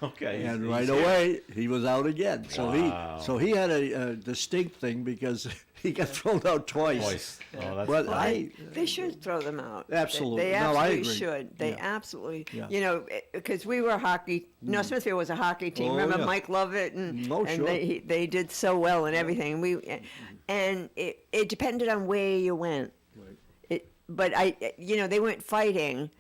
Okay. And He's right here. away, he was out again. Wow. So he had a distinct thing because he got thrown out twice. Voice. Oh, that's But funny. They should throw them out. Absolutely. They No, I absolutely agree. should. They Yeah. absolutely, Yeah. because we were hockey. North Smithfield was a hockey team. Oh, Remember yeah. Mike Lovett and Oh, and sure. they did so well and everything. And it depended on where you went. But they weren't fighting.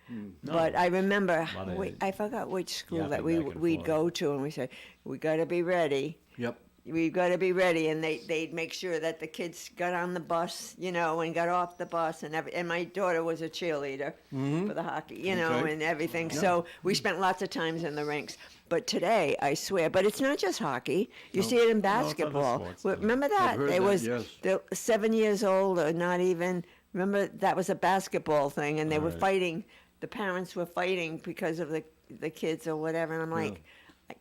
But I remember, Lot of I forgot which school yapping that back and we'd forth. go to, and we said, we got to be ready. Yep. We've got to be ready, and they'd make sure that the kids got on the bus, and got off the bus, and my daughter was a cheerleader for the hockey, Okay. and everything. So we spent lots of times in the rinks. But today, I swear, but it's not just hockey. You see it in basketball. sports, too. Remember that? heard There that, was yes. the 7 years old or not even. Remember that was a basketball thing, and they were Right. fighting. The parents were fighting because of the kids or whatever. And I'm like.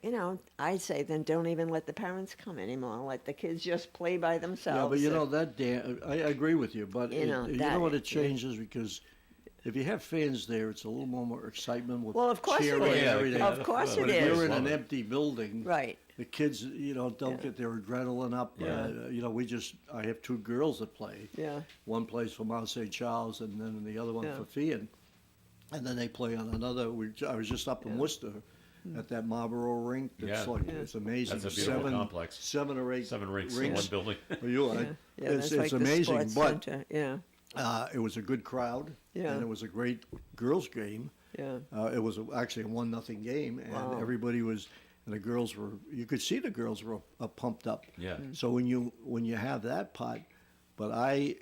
you know, I'd say then don't even let the parents come anymore. Let the kids just play by themselves. Yeah, but you know that I agree with you, but You know, you that- know what it changes because if you have fans there, it's a little more excitement with Well, of course it cheering is. and everything. Of course But it if you're is. in an empty building, Right. the kids, you know, don't get their adrenaline up. Yeah. You know, I have two girls that play. Yeah. One plays for Mount St. Charles, and then the other one Yeah. for Fian. And then they play on another. I was just up in Worcester at that Marlboro rink. It's Yeah. like it's amazing. That's a beautiful complex. 7 or 8 7 rinks in one building. You are. Yeah, It's that's like the amazing, sports but center. Yeah, it was a good crowd, Yeah. and it was a great girls' game. yeah. It was actually a 1-0 game, and Wow. everybody was, and the girls were. You could see the girls were pumped up. Yeah. So when you have that part, but I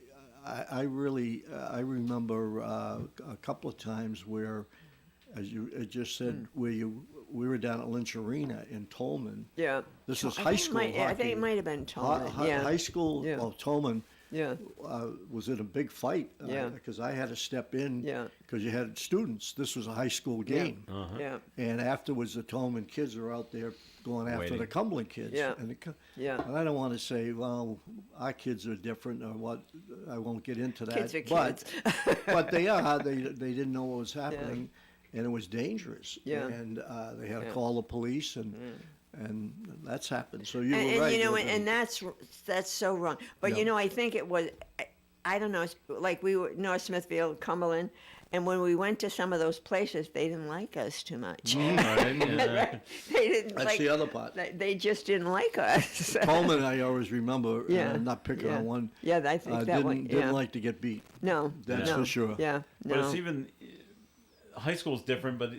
really I remember a couple of times where, as you just said, we were down at Lynch Arena in Tolman. Yeah. This was I high think it school might- I think hockey. it might have been Tolman. Yeah. High school Yeah. of Tolman Yeah. was in a big fight Yeah. because I had to step in Yeah. because you had students. This was a high school game. Yeah. And afterwards, the Tolman kids are out there going after Waiting. the Cumberland kids. Yeah. And, Yeah. and I don't want to say, well, our kids are different or what. I won't get into that. Kids are but, kids. but they are. They didn't know what was happening, and it was dangerous. Yeah. And they had to Yeah. call the police, and that's happened. So you and, were right. you know, with and that's so wrong. But Yeah. you know, I think it was. I don't know. Like we were North Smithfield, Cumberland, and when we went to some of those places, they didn't like us too much. Right, yeah. Right? They didn't That's like. the other part. They just didn't like us. Coleman, I always remember. Yeah. Not picking Yeah. on one. Yeah, I think that didn't, one. Didn't Yeah. like to get beat. No. That's no. for sure. Yeah. But No. it's even high school's different. But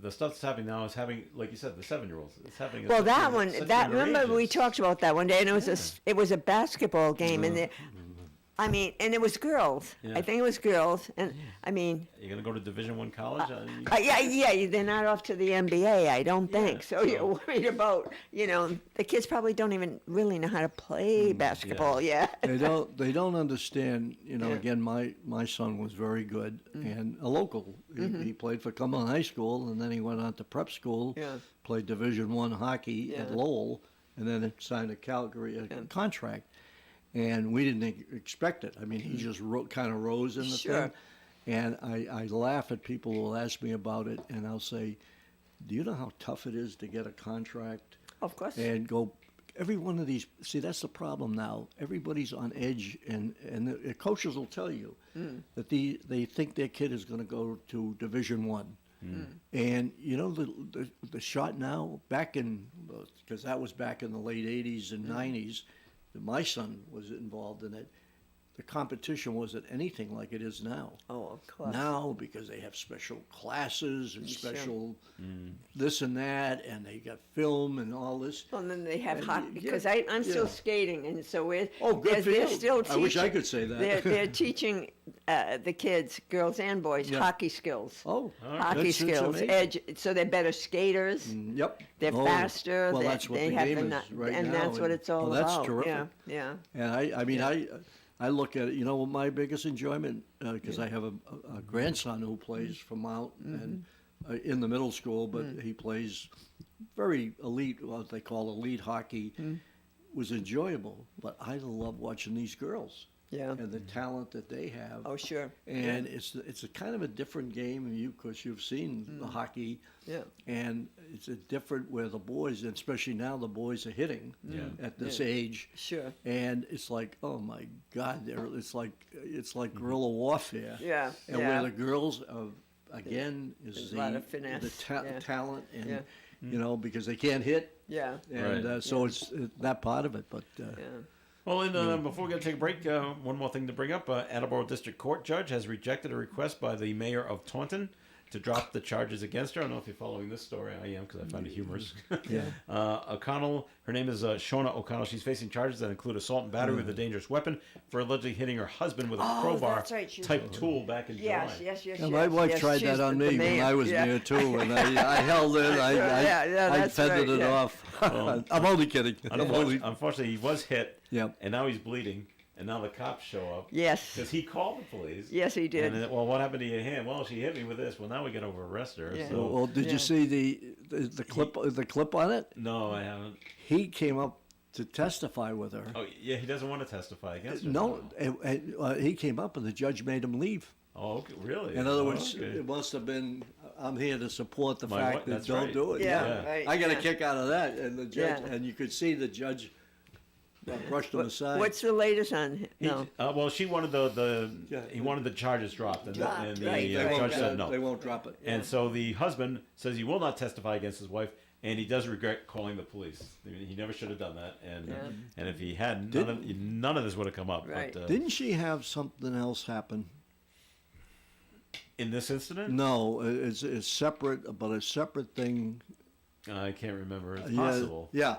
the stuff that's happening now is having, like you said, the 7-year-olds. It's happening. at Well, such that young- one, such that younger remember we ages. talked about that one day, and it was a basketball game, and I mean, and it was girls. Yeah. I think it was girls, and I mean, You're gonna go to Division I college? yeah, they're not off to the NBA, I don't think. So you're worried about, you know, the kids probably don't even really know how to play basketball. Yeah. They don't understand. You know, Yeah. again, my son was very good and a local. He played for Cumberland High School, and then he went on to prep school. Yeah. Played Division I hockey at Yeah. Lowell, and then signed a Calgary contract. And we didn't expect it. I mean, he just kind of rose in the Sure. thing. And I laugh at people who will ask me about it, and I'll say, "Do you know how tough it is to get a contract?" Of course. And go. Every one of these. See, that's the problem now. Everybody's on edge, and the coaches will tell you that they think their kid is going to go to Division One. And you know the shot now back in, because that was back in the late '80s and '90s. My son was involved in it. The competition wasn't anything like it is now. Oh, of course. Now, because they have special classes and Sure. special this and that, and they got film and all this. Well, and then they have And hockey yeah, because I'm still yeah. skating, and so we're Oh, good for they're you. still I wish I teaching- could say that. They're teaching the kids, girls and boys, Yeah. hockey skills. Oh, Hockey that's skills, amazing. so they're better skaters. Yep. They're Oh, faster. Well, they, that's what they the have game the is nut- right and now. that's what it's all well, that's about. terrific. Yeah, And I mean, I look at it. You know, my biggest enjoyment because I have a grandson who plays for Mount and in the middle school, but he plays very elite, what they call elite hockey. Was enjoyable, but I love watching these girls. Yeah. And the talent that they have. Oh, sure. And it's a kind of a different game, and because you've seen the hockey. Yeah. And it's a different where the boys, and especially now the boys are hitting at this age. Sure. And it's like, oh my God, it's like guerrilla warfare. Yeah, And yeah. where the girls again There's is a lot of finesse, the yeah. talent, and Yeah. you know, because they can't hit, Yeah. and Right. so it's that part of it. But Yeah. Well, and before we take a break, one more thing to bring up. Attleboro District Court judge has rejected a request by the mayor of Taunton to drop the charges against her. I don't know if you're following this story. I am, because I find it humorous. Yeah. O'Connell, her name is Shona O'Connell. She's facing charges that include assault and battery with a dangerous weapon for allegedly hitting her husband with a Oh, crowbar that's right, she was- type tool back in Yes, July. yes, yes, Yeah, yes. my wife yes, tried she's that on the me when mayor, I was yeah. there too, and I held it. I that's fended right, it yeah. off. I'm only kidding. I'm only, Unfortunately, he was hit, Yep. and now he's bleeding. and now the cops show up. Yes. Because he called the police. Yes, he did. And then, well, what happened to your hand? Well, she hit me with this. Well, now we got to arrest her. Yeah. So. Well, did Yeah. you see the clip on it? No, I haven't. He came up to testify with her. Oh, yeah, he doesn't want to testify against her. No, he came up and the judge made him leave. Oh, okay, really? In other Oh, words, okay. it must have been, I'm here to support the My fact wi- that that's don't right. do it. Yeah, right, I got a yeah. kick out of that. And the judge, Yeah. and you could see the judge brushed him aside. What's the latest on? No. Well, she wanted he wanted the charges dropped, and, Dropped, and the right, uh, right, judge right. said no. They won't drop it. And so the husband says he will not testify against his wife, and he does regret calling the police. I mean, he never should have done that, and if he hadn't, none of this would have come up. Right. But, Didn't she have something else happen? in this incident, No, it's separate, but a separate thing. I can't remember. It's Yeah, possible. Yeah,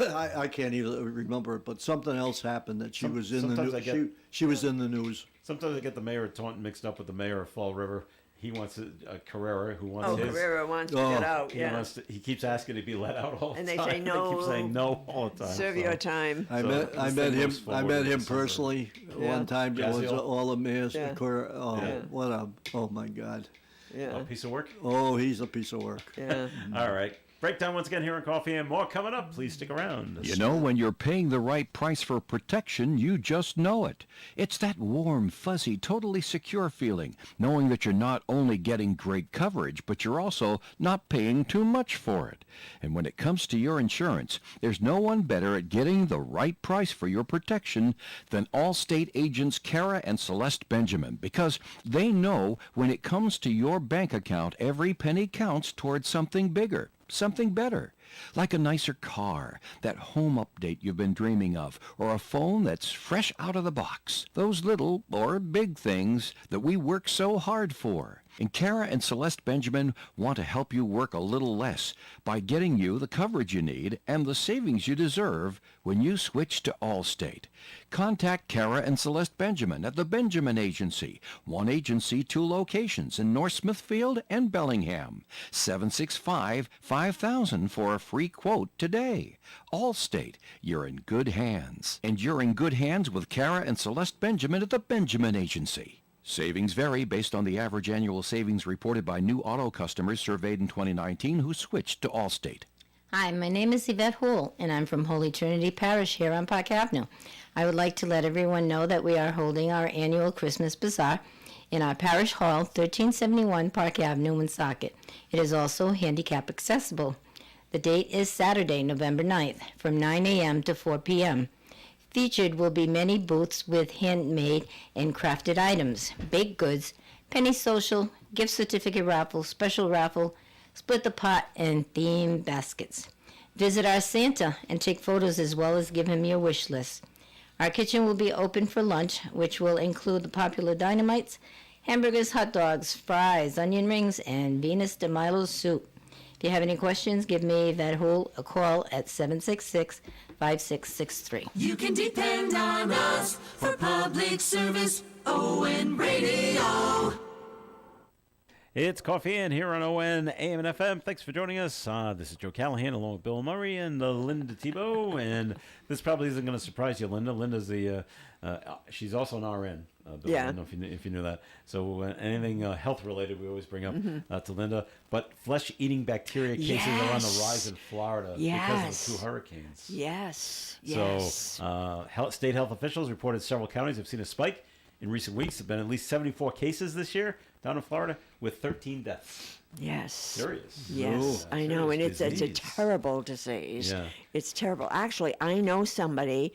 Yeah. I can't even remember it, but something else happened that she was in the sometimes I news. get- She was in the news. Sometimes I get the mayor of Taunton mixed up with the mayor of Fall River. He wants a Carrera who wants Oh, his. Carrera wants to Oh. get out. He, Yeah. wants to, he keeps asking to be let out all the And they time. say They no. keep saying no all the time. Serve so. your time. I So met this I thing met him moves I forward met in him December. personally Yeah. one time. It was Jaziel? all the mayors. Yeah. Oh, Yeah. what a oh my God! Yeah. A piece of work. Oh, he's a piece of work. Yeah. All right. Breakdown once again here on Coffee and More coming up. Please stick around. You know, when you're paying the right price for protection, you just know it. It's that warm, fuzzy, totally secure feeling, knowing that you're not only getting great coverage, but you're also not paying too much for it. And when it comes to your insurance, there's no one better at getting the right price for your protection than Allstate agents Kara and Celeste Benjamin, because they know when it comes to your bank account, every penny counts towards something bigger. Something better, like a nicer car, that home update you've been dreaming of, or a phone that's fresh out of the box. Those little or big things that we work so hard for. And Kara and Celeste Benjamin want to help you work a little less by getting you the coverage you need and the savings you deserve when you switch to Allstate. Contact Kara and Celeste Benjamin at the Benjamin Agency. One agency, 2 locations in North Smithfield and Bellingham. 765-5000 for a free quote today. Allstate, you're in good hands. And you're in good hands with Kara and Celeste Benjamin at the Benjamin Agency. Savings vary based on the average annual savings reported by new auto customers surveyed in 2019 who switched to Allstate. Hi, my name is Yvette Houle, and I'm from Holy Trinity Parish here on Park Avenue. I would like to let everyone know that we are holding our annual Christmas Bazaar in our Parish Hall, 1371 Park Avenue, Woonsocket. It is also handicap accessible. The date is Saturday, November 9th, from 9 a.m. to 4 p.m. Featured will be many booths with handmade and crafted items, baked goods, penny social, gift certificate raffle, special raffle, split the pot, and theme baskets. Visit our Santa and take photos as well as give him your wish list. Our kitchen will be open for lunch, which will include the popular dynamites, hamburgers, hot dogs, fries, onion rings, and Venus de Milo soup. If you have any questions, give me that whole a call at 766-5663. You can depend on us for public service. ON Radio. It's Coffee In here on ON AM and FM. Thanks for joining us. This is Joe Callahan along with Bill Murray and Linda Tebow. And this probably isn't going to surprise you, Linda. Linda's she's also an RN. Bill, Yeah. I don't know if you knew that. So anything health related, we always bring up to Linda. But flesh-eating bacteria cases are on the rise in Florida because of the 2 hurricanes. Yes. Yes. So state health officials reported several counties have seen a spike in recent weeks. There have been at least 74 cases this year down in Florida with 13 deaths. Yes. Serious. Yes, Oh, I know, and serious it's a disease. terrible disease. Yeah. It's terrible. Actually, I know somebody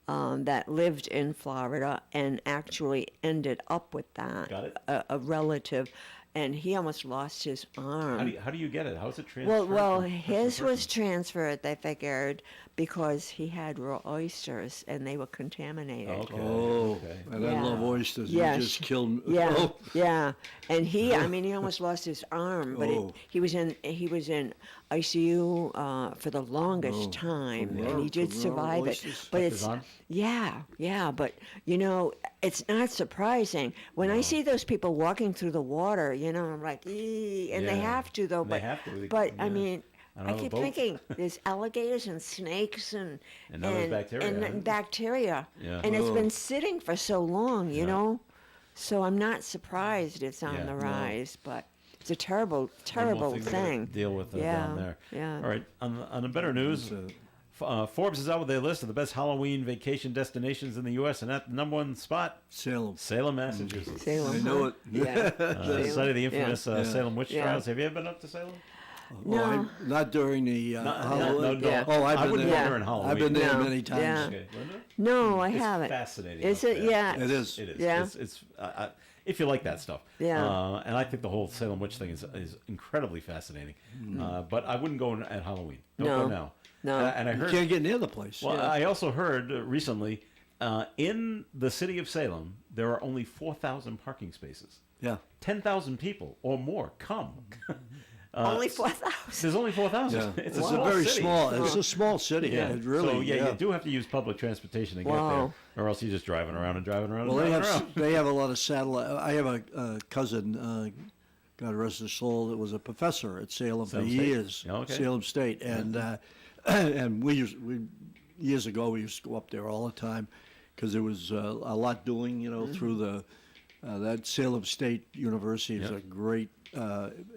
that lived in Florida and actually ended up with that. Got it. A relative, and he almost lost his arm. How do you get it? How is it transferred? Well, from person to his was person? transferred, they figured, because he had raw oysters and they were contaminated. Okay. Oh, okay. and I Yeah. love oysters. Yes. You just killed. Yeah, Oh, yeah, and he almost lost his arm, but Oh. he was in ICU for the longest time, from and raw- he did from raw survive it. oysters? But Kept it's his arm? yeah, but it's not surprising when I see those people walking through the water. I'm like, and they Yeah. have to though. They But have to, but I yeah. mean. on I a keep boat. thinking there's alligators and snakes and And now there's bacteria, and huh? bacteria. Yeah. And it's been sitting for so long, you Yeah. know. So I'm not surprised it's on Yeah. the No. rise, but it's a terrible, One more terrible we gotta thing. Deal with Yeah, down there. yeah. All right. On the better news, Forbes is out with their list of the best Halloween vacation destinations in the U.S. and at the number one spot, Salem. Massachusetts. Salem, I know huh? it. Yeah. The site of the infamous Yeah. Salem witch Yeah. trials. Have you ever been up to Salem? No. Not during the Halloween. Yeah. Oh, I've I been wouldn't there. go during Halloween. I've been there No. many times. Yeah. Okay, Linda? No, I It's haven't. fascinating. Is up it? there. Yeah. It is. It is. Yeah. It's if you like that stuff. Yeah. And I think the whole Salem witch thing is incredibly fascinating. But I wouldn't go at Halloween. Don't No. go now. No. And I You heard. can't get near the place. Well, I also heard recently in the city of Salem there are only 4,000 parking spaces. Yeah. 10,000 people or more come. Only 4,000. There's only 4,000. Yeah. It's It's a small very city. small. It's a small city. Yeah. It really. So you do have to use public transportation to get Wow. there, or else you're just driving around and driving around. Well, and they driving have around. they have a lot of satellite. I have a cousin, God rest his soul, that was a professor at Salem for Salem State? years. Yeah, okay. Salem State, and and we years ago we used to go up there all the time because there was a lot doing, through the that Salem State University is Yeah. a great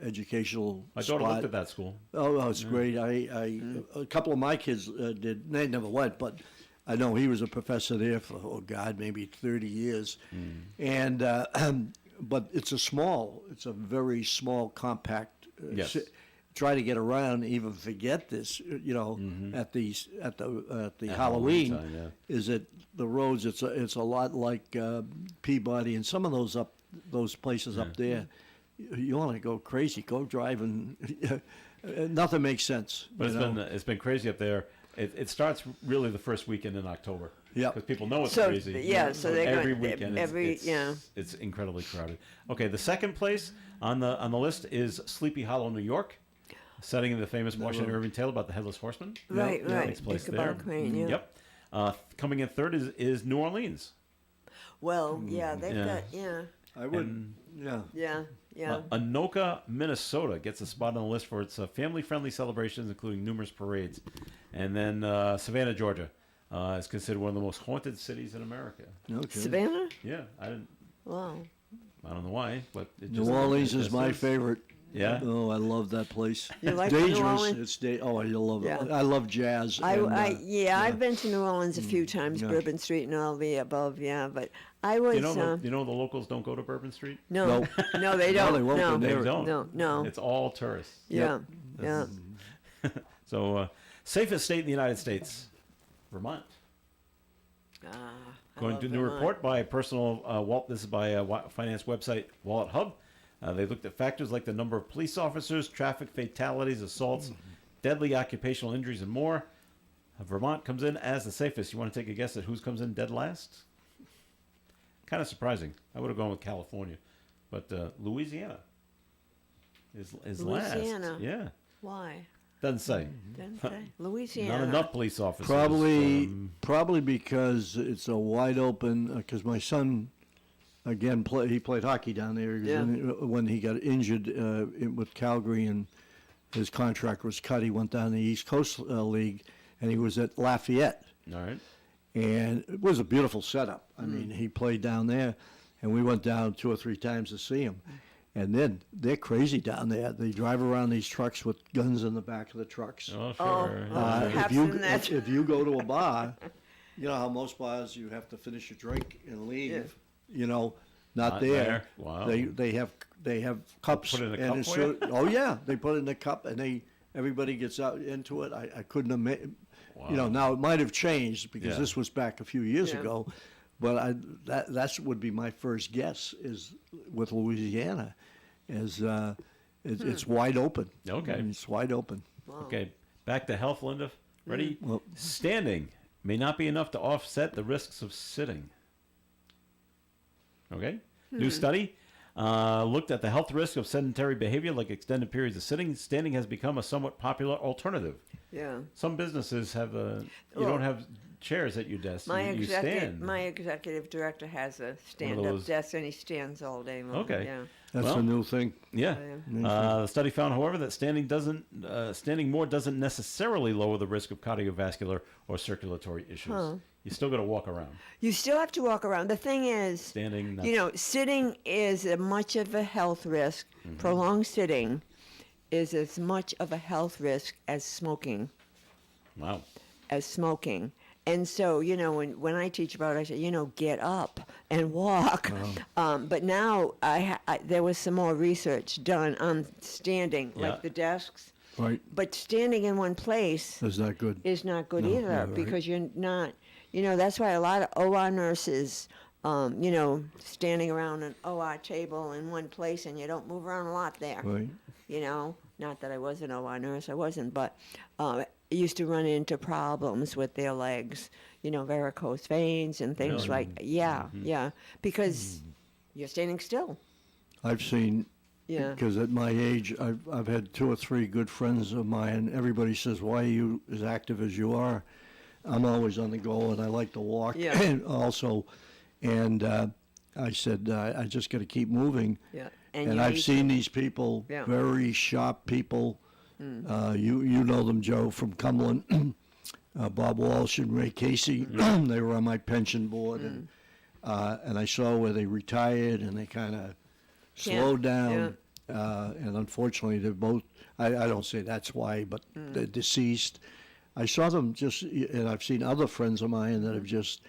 educational My daughter spot. looked at that school. Oh, it's great. A couple of my kids did. They never went, but I know he was a professor there for maybe 30 years. And but it's a very small, compact. Yes. Try to get around, even forget this. At the Halloween Halloween, time, yeah. is that the roads? It's a lot like Peabody and some of those places up there. You want to go crazy, go driving. Nothing makes sense. But you know? it's been crazy up there. It starts really the first weekend in October. Yeah. Because people know it's So, crazy. yeah, so they're every going- weekend. yeah. It's incredibly crowded. Okay, the second place on the list is Sleepy Hollow, New York, setting in the famous Washington Irving tale about the headless horseman. Right, right. Takes place Ichabod there. Crane, yeah. Yep. Coming in third is New Orleans. Well, yeah, they've Yeah. got, yeah, I would. Yeah. yeah, yeah. Anoka, Minnesota gets a spot on the list for its family-friendly celebrations, including numerous parades. And then Savannah, Georgia, is considered one of the most haunted cities in America. Okay. Savannah? Yeah, I Wow. don't know why, but New Orleans is my favorite. Yeah? Oh, I love that place. You like New Dangerous. Orleans? I love Yeah. it. I love jazz. I've been to New Orleans a few times, yeah. Bourbon Street and all the above, yeah, but I was, You know, the locals don't go to Bourbon Street? no, No. no, they No, don't, they won't. no, They They don't. no, no, It's all tourists. yeah, yeah. So, safest state in the United States, Vermont. I Going love to a new Vermont. report by personal this is by finance website Wallet Hub. They looked at factors like the number of police officers, traffic fatalities, assaults, deadly occupational injuries, and more. Vermont comes in as the safest. You want to take a guess at who comes in dead last? Kind of surprising. I would have gone with California, but Louisiana is last. Louisiana. Yeah, Why? doesn't say. Didn't say. Louisiana. Not enough police officers. Probably because it's a wide open. Because my son, again, he played hockey down there. He was Yeah. when he got injured with Calgary and his contract was cut, he went down the East Coast League, and he was at Lafayette. All right. And it was a beautiful setup. I mean, he played down there, and we went down 2 or 3 times to see him. And then they're crazy down there. They drive around these trucks with guns in the back of the trucks. Oh, Oh, sure. perhaps If you in that. if you go to a bar, you know how most bars you have to finish your drink and leave. Yeah. You know, not Not there. there. Wow. They have cups. Put it in a and cup it's for you? oh yeah, they put it in a cup and everybody gets out into it. I couldn't imagine. You know, now it might have changed because Yeah. this was back a few years Yeah. ago, but that would be my first guess is with Louisiana, is it's wide open. Okay. It's wide open. Okay, back to health, Linda. Ready? Well- Standing may not be enough to offset the risks of sitting. Okay? New study looked at the health risk of sedentary behavior like extended periods of sitting. Standing has become a somewhat popular alternative. Yeah. Some businesses have you Well, don't have chairs at your desk. My you stand. executive director has a those- stand-up desk, and he stands all day long. Okay. Yeah. That's Well, a new thing. Yeah. The study found, however, that standing more doesn't necessarily lower the risk of cardiovascular or circulatory issues. You still got to walk around. You still have to walk around. The thing is, Standing, you know, sitting is as much of a health risk. Prolonged sitting is as much of a health risk as smoking. Wow. And so, you know, when I teach about it, I say, you know, get up and walk. But now there was some more research done on standing, Yeah. like the desks. Right. But standing in one place That's not good. is not good No, either, yeah, right. because you're not, you know, that's why a lot of OR nurses, you know, standing around an OR table in one place, and you don't move around a lot there. Right. You know, not that I was an OR nurse, I wasn't, but used to run into problems with their legs, you know, varicose veins and things Really? yeah, because you're standing still. I've seen, Yeah. because at my age, I've had 2 or 3 good friends of mine. Everybody says, "Why are you as active as you are?" I'm always on the go, and I like to walk. Yeah. And also, and I said, I just got to keep moving. Yeah. And you I've need seen to- these people, Yeah. very sharp people. You know them, Joe, from Cumberland. Bob Walsh and Ray Casey. They were on my pension board, and I saw where they retired, and they kind of slowed down. And unfortunately, they're both. I don't say that's why, but they're deceased. I saw them just, and I've seen other friends of mine that have just,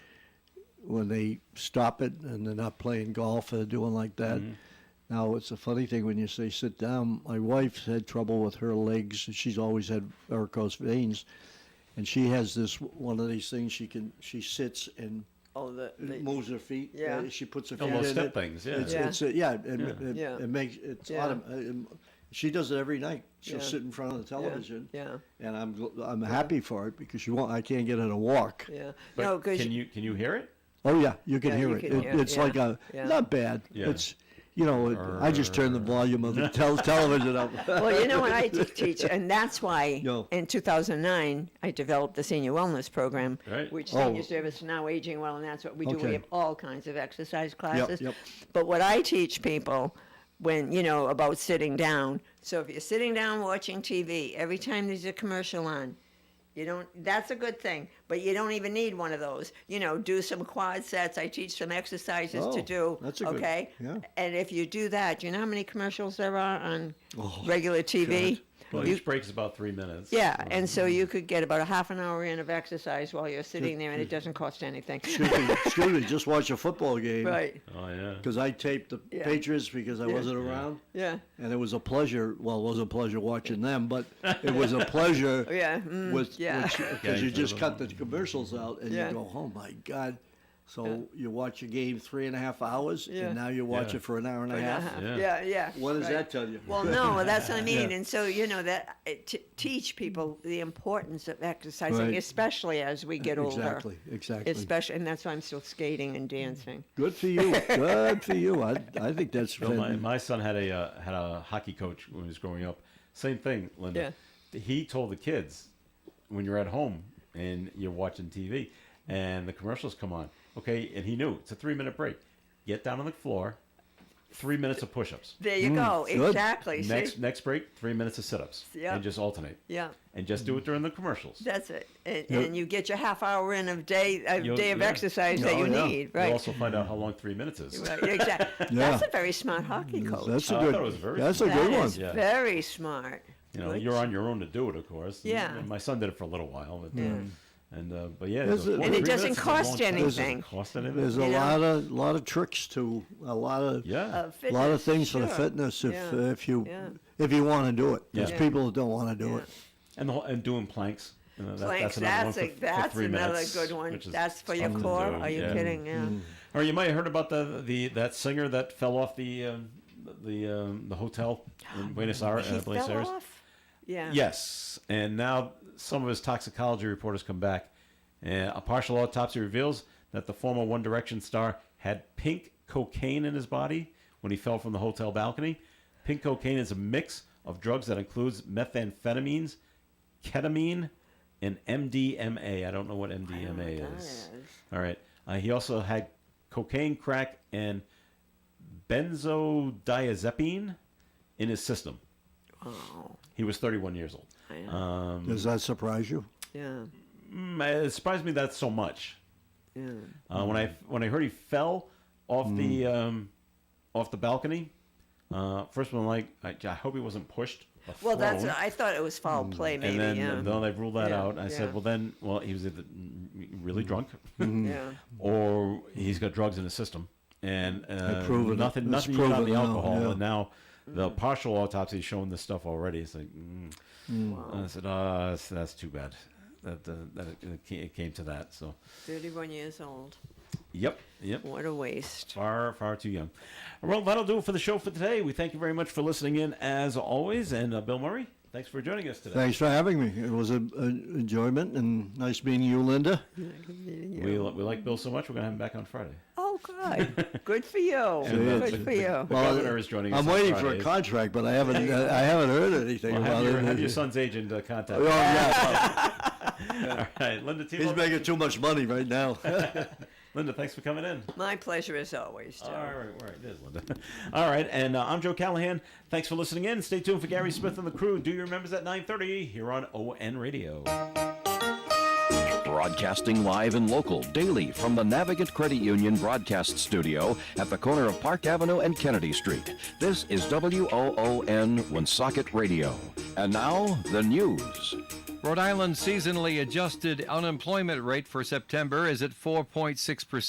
when they stop it and they're not playing golf or they're doing like that. Now, it's a funny thing when you say sit down. My wife's had trouble with her legs. She's always had varicose veins. And she has this, one of these things she sits and moves her feet. Yeah. She puts her feet Almost in step it. things, yeah. It makes, it's Yeah. she does it every night. She'll Yeah. sit in front of the television. Yeah. And I'm happy for it because I can't get her to walk. Yeah. But No, because can you hear it? Oh yeah, you can Yeah, hear you it. can hear it, It's yeah. like Yeah. not bad. Yeah. It's, you know, I just turn the volume of the television up. well, you know what I teach, and that's why Yo. in 2009 I developed the senior wellness program, Right. which Oh. Senior Service Now Aging Well, and that's what we do. Okay. We have all kinds of exercise classes. yep. But what I teach people, when you know about sitting down. So if you're sitting down watching TV, every time there's a commercial on, you don't. That's a good thing, but you don't even need one of those. You know, do some quad sets. I teach some exercises to Oh, do. that's a good- okay. yeah. And if you do that, do you know how many commercials there are on regular TV? Well, You- each break is about 3 minutes. yeah, and so you could get about a half an hour in of exercise while you're sitting there, and it doesn't cost anything. Excuse me, just watch a football game. Right. Oh yeah. Because I taped the Yeah. Patriots because I wasn't around. Yeah. And it was a pleasure. Well, it wasn't a pleasure watching them, but it was a pleasure. Yeah. yeah. Because you just cut the commercials out and Yeah. you go, oh my God. So you watch a game 3.5 hours, Yeah. and now you watch Yeah. it for an hour and a half. Yeah. What does right. that tell you? Well, no, that's what I mean. Yeah. And so, you know, that teach people the importance of exercising, Right. especially as we get older. Exactly. Especially, and that's why I'm still skating and dancing. Good for you. Good for you. I think that's So my son had a hockey coach when he was growing up. Same thing, Linda. He told the kids, when you're at home and you're watching TV and the commercials come on, okay, and he knew it's a 3-minute break. Get down on the floor, 3 minutes of push-ups. There you go. good. Exactly. Next See? next break, 3 minutes of sit-ups. Yeah. And just alternate. Yeah. And just do it during the commercials. That's it. And you get your half hour in of day of Yeah. exercise that you Oh, yeah. need, You'll right? also find out how long 3 minutes is. Right, exactly. Yeah. That's a very smart hockey coach. That's a I good. thought it was very That's a That good one. is Yeah. very smart. You know, Good. you're on your own to do it, of course. Yeah. And my son did it for a little while. But, but yeah. There's a- boy, And it 3 doesn't minutes is a long cost time. anything. Doesn't cost anything. There's a You know? lot of tricks to a lot of Yeah. a lot of Fitness, things for the sure. fitness if Yeah. if you want to do it. There's Yeah. people that don't want to do Yeah. it. And doing planks. You know, Planks, that's another one that's for 3 another minutes. good one. which is That's for your tough to core. do. Are you Yeah. kidding? Yeah. Or you might have heard about that singer that fell off the hotel in Buenos Aires. He Buenos fell Aires. off. Yeah. Yes, and now some of his toxicology reporters come back. A partial autopsy reveals that the former One Direction star had pink cocaine in his body when he fell from the hotel balcony. Pink cocaine is a mix of drugs that includes methamphetamines, ketamine, and MDMA. I don't know what MDMA is. All right. He also had cocaine, crack, and benzodiazepine in his system. Oh, He was 31 years old. I know. Does that surprise you? Yeah. It surprised me that so much. Yeah. When I heard he fell off the balcony, first one, like, I hope he wasn't pushed. Well, thrown. I thought it was foul play, maybe. And then yeah. they ruled that Yeah, out. I said, well, he was either really drunk, Yeah. or he's got drugs in his system, and proven it. nothing It's you got proven the now, alcohol, yeah. and now the partial autopsy is showing this stuff already. It's like, I said, that's too bad that it came to that. So, 31 years old. yep. What a waste. Far too young. Well, that'll do it for the show for today. We thank you very much for listening in, as always. And Bill Murray, thanks for joining us today. Thanks for having me. It was an enjoyment and nice meeting you, Linda. We like Bill so much, we're going to have him back on Friday. Oh, good. Good for you. And, Good for you. The governor is joining us. I'm on waiting for a Fridays. contract, but I haven't heard anything Well, about it. have your son's agent contact. Oh, yeah. All right, Linda T. He's making too much money right now. Linda, thanks for coming in. My pleasure as always, Joe. All right, it is, Linda. All right, and I'm Joe Callahan. Thanks for listening in. Stay tuned for Gary Smith and the crew. Do your members at 9:30 here on ON Radio. Broadcasting live and local daily from the Navigant Credit Union broadcast studio at the corner of Park Avenue and Kennedy Street. This is WOON Woonsocket Radio. And now, the news. Rhode Island's seasonally adjusted unemployment rate for September is at 4.6%.